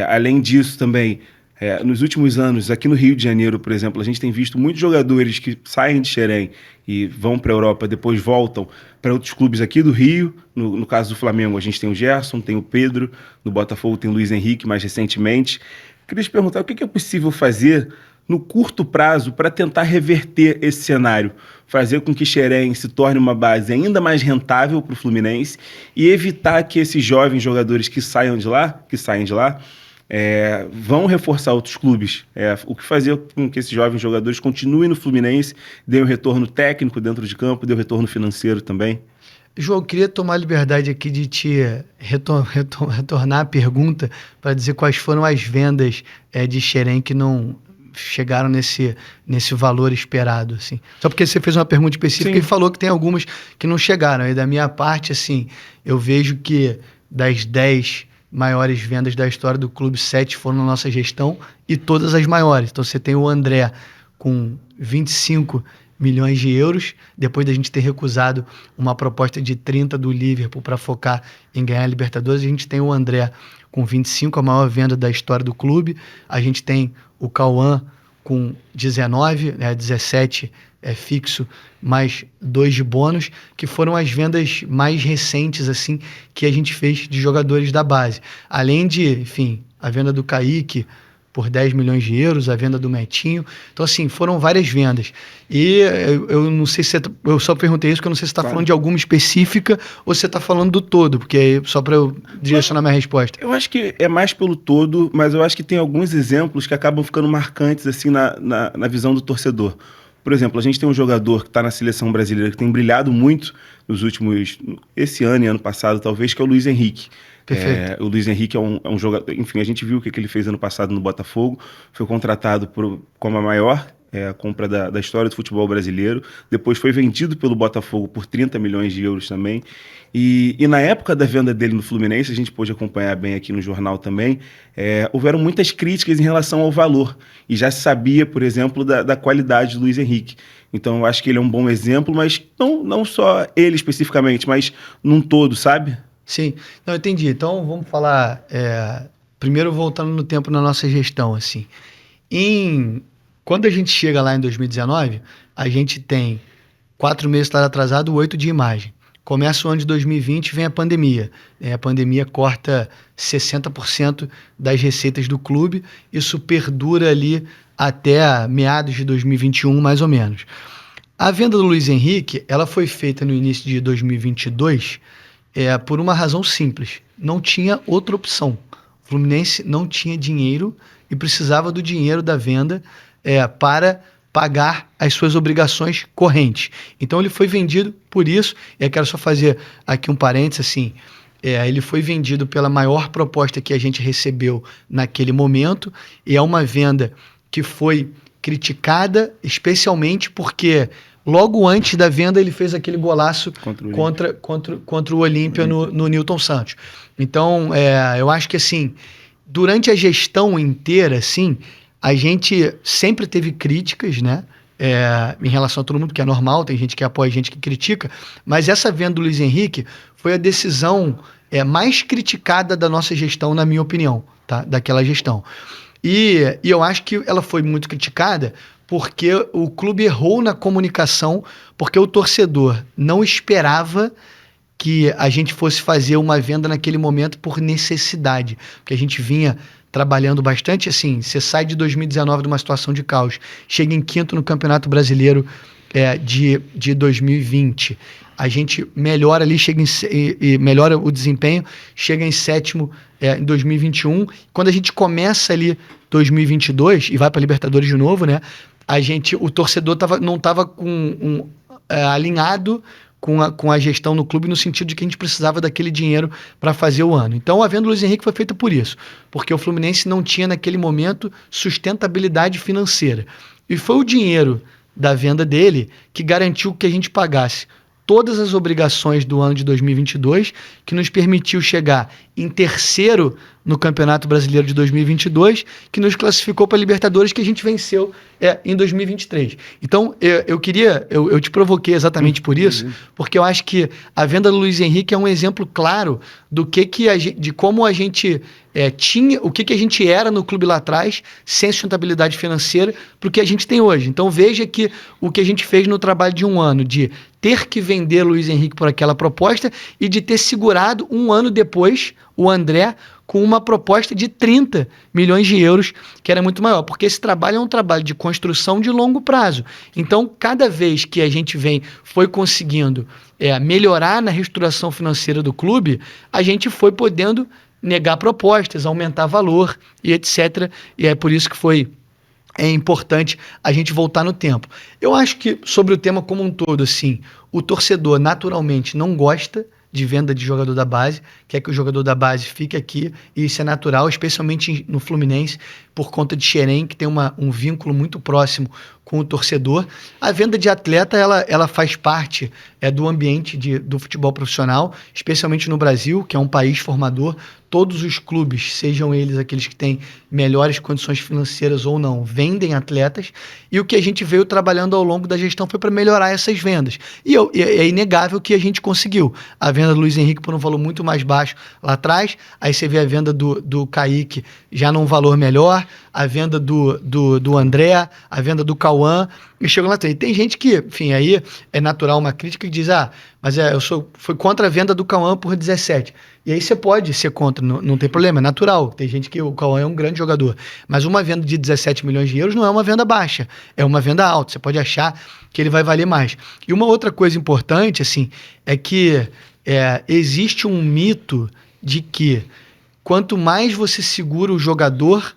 Além disso também, Nos últimos anos, aqui no Rio de Janeiro, por exemplo, a gente tem visto muitos jogadores que saem de Xerém e vão para a Europa, depois voltam para outros clubes aqui do Rio. No caso do Flamengo, a gente tem o Gerson, tem o Pedro, no Botafogo tem o Luiz Henrique mais recentemente. Queria te perguntar o que é possível fazer no curto prazo para tentar reverter esse cenário, fazer com que Xerém se torne uma base ainda mais rentável para o Fluminense e evitar que esses jovens jogadores que saem de lá, vão reforçar outros clubes. O que fazer com que esses jovens jogadores continuem no Fluminense, dê um retorno técnico dentro de campo, dê um retorno financeiro também? João, eu queria tomar a liberdade aqui de te retornar a pergunta para dizer quais foram as vendas de Xerém que não chegaram nesse valor esperado, assim. Só porque você fez uma pergunta específica e falou que tem algumas que não chegaram. E da minha parte, assim, eu vejo que das 10 maiores vendas da história do clube, 7 foram na nossa gestão e todas as maiores. Então você tem o André com 25 milhões de euros, depois da gente ter recusado uma proposta de 30 do Liverpool para focar em ganhar a Libertadores. A gente tem o André com 25, a maior venda da história do clube. A gente tem o Cauã com 19, 17 fixo, mais 2 de bônus, que foram as vendas mais recentes assim que a gente fez de jogadores da base. Além de, enfim, a venda do Kaique por 10 milhões de euros, a venda do Metinho. Então, assim, foram várias vendas. E eu não sei se eu só perguntei isso, porque eu não sei se você está falando de alguma específica ou se você está falando do todo, porque só para eu direcionar minha resposta. Eu acho que é mais pelo todo, mas eu acho que tem alguns exemplos que acabam ficando marcantes assim na visão do torcedor. Por exemplo, a gente tem um jogador que está na seleção brasileira que tem brilhado muito esse ano e ano passado, talvez, que é o Luiz Henrique. O Luiz Henrique é um jogador... Enfim, a gente viu o que ele fez ano passado no Botafogo. Foi contratado como a maior compra da história do futebol brasileiro. Depois foi vendido pelo Botafogo por 30 milhões de euros também. E na época da venda dele no Fluminense, a gente pôde acompanhar bem aqui no jornal também, houveram muitas críticas em relação ao valor. E já se sabia, por exemplo, da qualidade do Luiz Henrique. Então eu acho que ele é um bom exemplo, mas não só ele especificamente, mas num todo, sabe? Sim, não, entendi. Então, vamos falar, primeiro voltando no tempo na nossa gestão, assim. Quando a gente chega lá em 2019, a gente tem 4 meses atrasado, 8 de imagem. Começa o ano de 2020, vem a pandemia. A pandemia corta 60% das receitas do clube. Isso perdura ali até meados de 2021, mais ou menos. A venda do Luiz Henrique, ela foi feita no início de 2022, por uma razão simples. Não tinha outra opção. O Fluminense não tinha dinheiro e precisava do dinheiro da venda para pagar as suas obrigações correntes. Então ele foi vendido por isso. E eu quero só fazer aqui um parênteses, assim, ele foi vendido pela maior proposta que a gente recebeu naquele momento, e é uma venda que foi criticada, especialmente porque logo antes da venda ele fez aquele golaço contra o Olímpia no Newton Santos. Então, eu acho que assim, durante a gestão inteira, assim, a gente sempre teve críticas, né? Em relação a todo mundo, que é normal, tem gente que apoia, gente que critica, mas essa venda do Luiz Henrique foi a decisão mais criticada da nossa gestão, na minha opinião, tá? Daquela gestão. E eu acho que ela foi muito criticada porque o clube errou na comunicação, porque o torcedor não esperava que a gente fosse fazer uma venda naquele momento por necessidade, porque a gente vinha trabalhando bastante. Assim, você sai de 2019 de uma situação de caos, chega em quinto no Campeonato Brasileiro de 2020, a gente melhora ali, e melhora o desempenho, chega em sétimo em 2021. Quando a gente começa ali 2022 e vai para a Libertadores de novo, né? O torcedor não estava alinhado com a gestão no clube, no sentido de que a gente precisava daquele dinheiro para fazer o ano. Então a venda do Luiz Henrique foi feita por isso, porque o Fluminense não tinha naquele momento sustentabilidade financeira. E foi o dinheiro da venda dele que garantiu que a gente pagasse todas as obrigações do ano de 2022, que nos permitiu chegar em terceiro no Campeonato Brasileiro de 2022, que nos classificou para a Libertadores, que a gente venceu em 2023. Então, eu te provoquei exatamente por isso, porque eu acho que a venda do Luiz Henrique é um exemplo claro de como a gente tinha, o que a gente era no clube lá atrás, sem sustentabilidade financeira, para o que a gente tem hoje. Então, veja que o que a gente fez no trabalho de um ano, de ter que vender Luiz Henrique por aquela proposta e de ter segurado um ano depois o André com uma proposta de 30 milhões de euros, que era muito maior, porque esse trabalho é um trabalho de construção de longo prazo. Então, cada vez que a gente foi conseguindo melhorar na reestruturação financeira do clube, a gente foi podendo negar propostas, aumentar valor e etc. E é por isso que é importante a gente voltar no tempo. Eu acho que, sobre o tema como um todo, assim, o torcedor naturalmente não gosta de venda de jogador da base, quer que o jogador da base fique aqui, e isso é natural, especialmente no Fluminense, por conta de Xerém, que tem um vínculo muito próximo com o torcedor. A venda de atleta, ela faz parte do ambiente do futebol profissional, especialmente no Brasil, que é um país formador. Todos os clubes, sejam eles aqueles que têm melhores condições financeiras ou não, vendem atletas, e o que a gente veio trabalhando ao longo da gestão foi para melhorar essas vendas. E é inegável que a gente conseguiu. A venda do Luiz Henrique por um valor muito mais baixo lá atrás, aí você vê a venda do Kaique já num valor melhor, a venda do André, a venda do Cauã, e chegam lá atrás. E tem gente que, enfim, aí é natural uma crítica que diz, mas fui contra a venda do Cauã por 17. E aí você pode ser contra, não tem problema, é natural. Tem gente que o Cauã é um grande jogador. Mas uma venda de 17 milhões de euros não é uma venda baixa, é uma venda alta. Você pode achar que ele vai valer mais. E uma outra coisa importante, assim, é que existe um mito de que quanto mais você segura o jogador,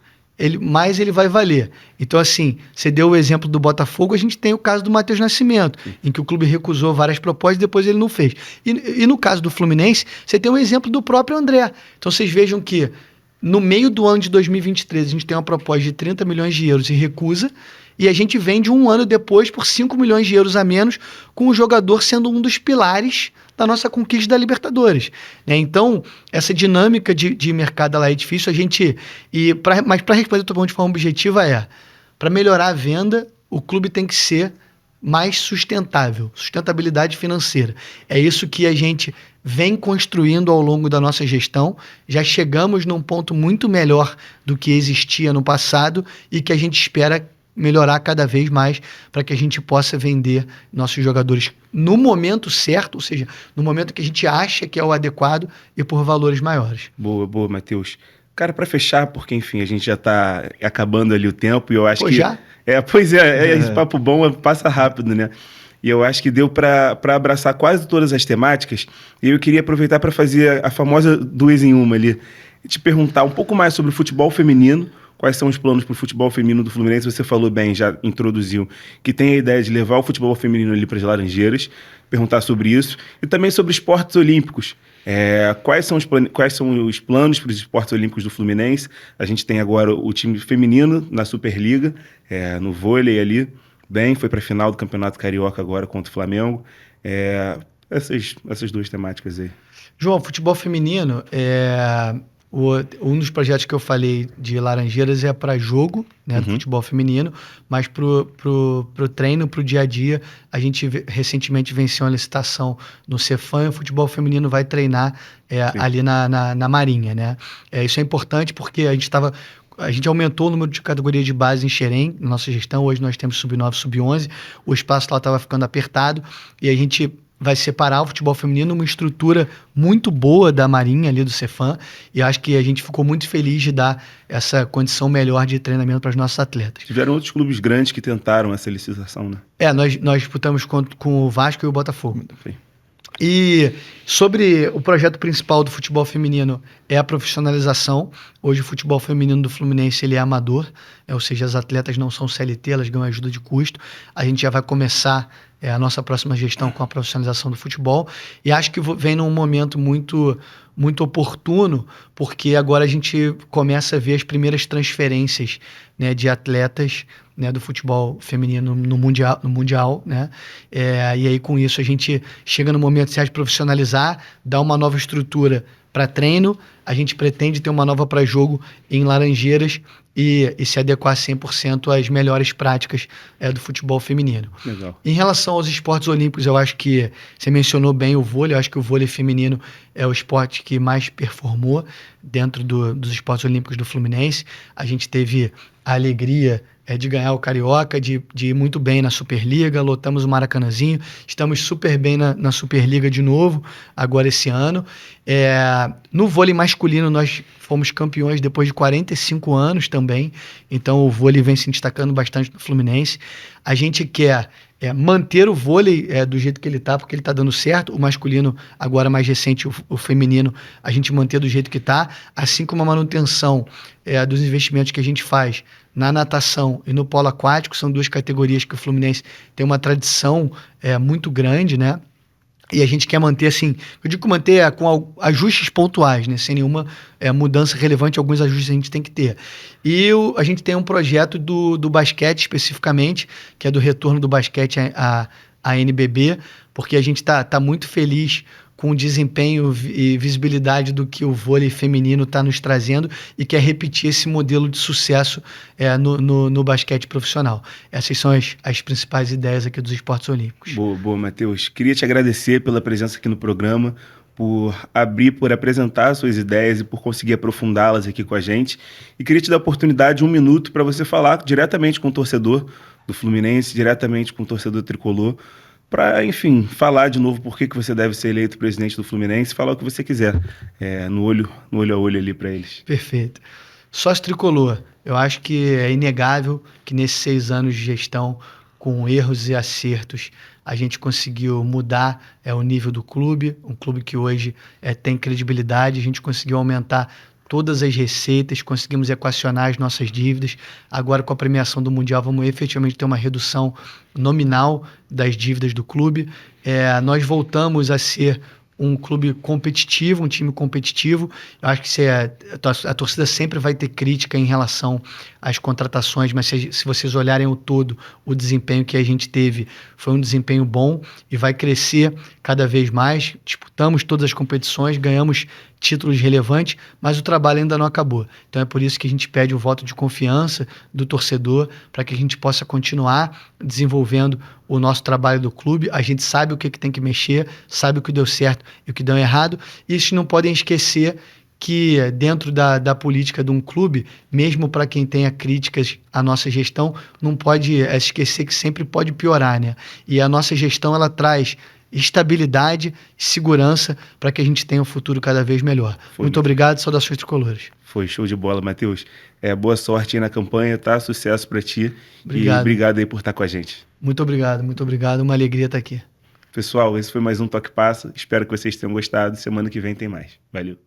mais ele vai valer. Então, assim, você deu o exemplo do Botafogo, a gente tem o caso do Matheus Nascimento, em que o clube recusou várias propostas e depois ele não fez. E no caso do Fluminense, você tem um exemplo do próprio André. Então, vocês vejam que no meio do ano de 2023, a gente tem uma proposta de 30 milhões de euros e recusa, e a gente vende um ano depois por 5 milhões de euros a menos, com o jogador sendo um dos pilares da nossa conquista da Libertadores, né? Então, essa dinâmica de mercado ela é difícil, mas para responder a tua pergunta de forma objetiva para melhorar a venda, o clube tem que ser mais sustentável, sustentabilidade financeira. É isso que a gente vem construindo ao longo da nossa gestão, já chegamos num ponto muito melhor do que existia no passado e que a gente espera melhorar cada vez mais para que a gente possa vender nossos jogadores no momento certo, ou seja, no momento que a gente acha que é o adequado e por valores maiores. Boa, Matheus. Cara, para fechar, porque enfim, a gente já está acabando ali o tempo e eu acho que... já? Esse papo bom passa rápido, né? E eu acho que deu para abraçar quase todas as temáticas, e eu queria aproveitar para fazer a famosa 2 em 1 ali, e te perguntar um pouco mais sobre o futebol feminino. Quais são os planos para o futebol feminino do Fluminense? Você falou bem, já introduziu, que tem a ideia de levar o futebol feminino ali para as Laranjeiras, perguntar sobre isso, e também sobre esportes olímpicos. Quais são os planos para os esportes olímpicos do Fluminense? A gente tem agora o time feminino na Superliga, no vôlei ali, foi para a final do Campeonato Carioca agora contra o Flamengo. Essas 2 temáticas aí. João, futebol feminino um dos projetos que eu falei de Laranjeiras é para jogo, né, do futebol feminino, mas pro treino, pro dia a dia, a gente recentemente venceu uma licitação no Cefam e o futebol feminino vai treinar ali na Marinha, né? Isso é importante porque a gente aumentou o número de categoria de base em Xerém, na nossa gestão. Hoje nós temos sub-9, sub-11, o espaço lá estava ficando apertado e a gente vai separar o futebol feminino numa estrutura muito boa da Marinha ali do Cefam, e acho que a gente ficou muito feliz de dar essa condição melhor de treinamento para os nossos atletas. Tiveram outros clubes grandes que tentaram essa licitação, né? Nós disputamos com o Vasco e o Botafogo. Sim. E sobre o projeto principal do futebol feminino é a profissionalização. Hoje o futebol feminino do Fluminense ele é amador, ou seja, as atletas não são CLT, elas ganham ajuda de custo. A gente já vai começar a nossa próxima gestão com a profissionalização do futebol e acho que vem num momento muito, muito oportuno, porque agora a gente começa a ver as primeiras transferências, né, de atletas, né, do futebol feminino no mundial, né? E aí com isso a gente chega no momento certo de profissionalizar, dar uma nova estrutura para treino, a gente pretende ter uma nova para jogo em Laranjeiras e se adequar 100% às melhores práticas do futebol feminino. Legal. Em relação aos esportes olímpicos, eu acho que você mencionou bem o vôlei, eu acho que o vôlei feminino é o esporte que mais performou dentro dos esportes olímpicos do Fluminense. A gente teve a alegria de ganhar o Carioca, de ir muito bem na Superliga, lotamos o Maracanãzinho, estamos super bem na Superliga de novo, agora esse ano. No vôlei masculino, nós fomos campeões depois de 45 anos também, então o vôlei vem se destacando bastante no Fluminense. A gente quer manter o vôlei do jeito que ele está, porque ele está dando certo, o masculino agora mais recente, o feminino, a gente manter do jeito que está, assim como a manutenção dos investimentos que a gente faz na natação e no polo aquático, são duas categorias que o Fluminense tem uma tradição muito grande, né? E a gente quer manter, assim, eu digo manter com ajustes pontuais, né? Sem nenhuma mudança relevante, alguns ajustes a gente tem que ter. E a gente tem um projeto do basquete especificamente, que é do retorno do basquete à NBB, porque a gente tá muito feliz com o desempenho e visibilidade do que o vôlei feminino está nos trazendo e quer repetir esse modelo de sucesso no basquete profissional. Essas são as principais ideias aqui dos esportes olímpicos. Boa, Matheus. Queria te agradecer pela presença aqui no programa, por apresentar suas ideias e por conseguir aprofundá-las aqui com a gente. E queria te dar a oportunidade de 1 minuto para você falar diretamente com o torcedor do Fluminense, diretamente com o torcedor tricolor, para, enfim, falar de novo por que você deve ser eleito presidente do Fluminense, falar o que você quiser, no olho a olho ali para eles. Perfeito. Sócio tricolor, eu acho que é inegável que nesses 6 anos de gestão, com erros e acertos, a gente conseguiu mudar o nível do clube, um clube que hoje tem credibilidade, a gente conseguiu aumentar todas as receitas, conseguimos equacionar as nossas dívidas. Agora, com a premiação do Mundial, vamos efetivamente ter uma redução nominal das dívidas do clube. Nós voltamos a ser um clube competitivo, um time competitivo. Eu acho que a torcida sempre vai ter crítica em relação às contratações, mas se vocês olharem o todo, o desempenho que a gente teve foi um desempenho bom e vai crescer cada vez mais. Disputamos todas as competições, ganhamos títulos relevantes, mas o trabalho ainda não acabou. Então é por isso que a gente pede o voto de confiança do torcedor para que a gente possa continuar desenvolvendo o nosso trabalho do clube. A gente sabe o que tem que mexer, sabe o que deu certo e o que deu errado, e vocês não podem esquecer que dentro da política de um clube, mesmo para quem tenha críticas à nossa gestão, não pode esquecer que sempre pode piorar, né? E a nossa gestão, ela traz estabilidade e segurança para que a gente tenha um futuro cada vez melhor. Muito obrigado, saudações tricolores. Foi show de bola, Matheus. Boa sorte aí na campanha, tá? Sucesso para ti. Obrigado. E obrigado aí por estar com a gente. Muito obrigado. Uma alegria estar aqui. Pessoal, esse foi mais um Toque Passa. Espero que vocês tenham gostado. Semana que vem tem mais. Valeu.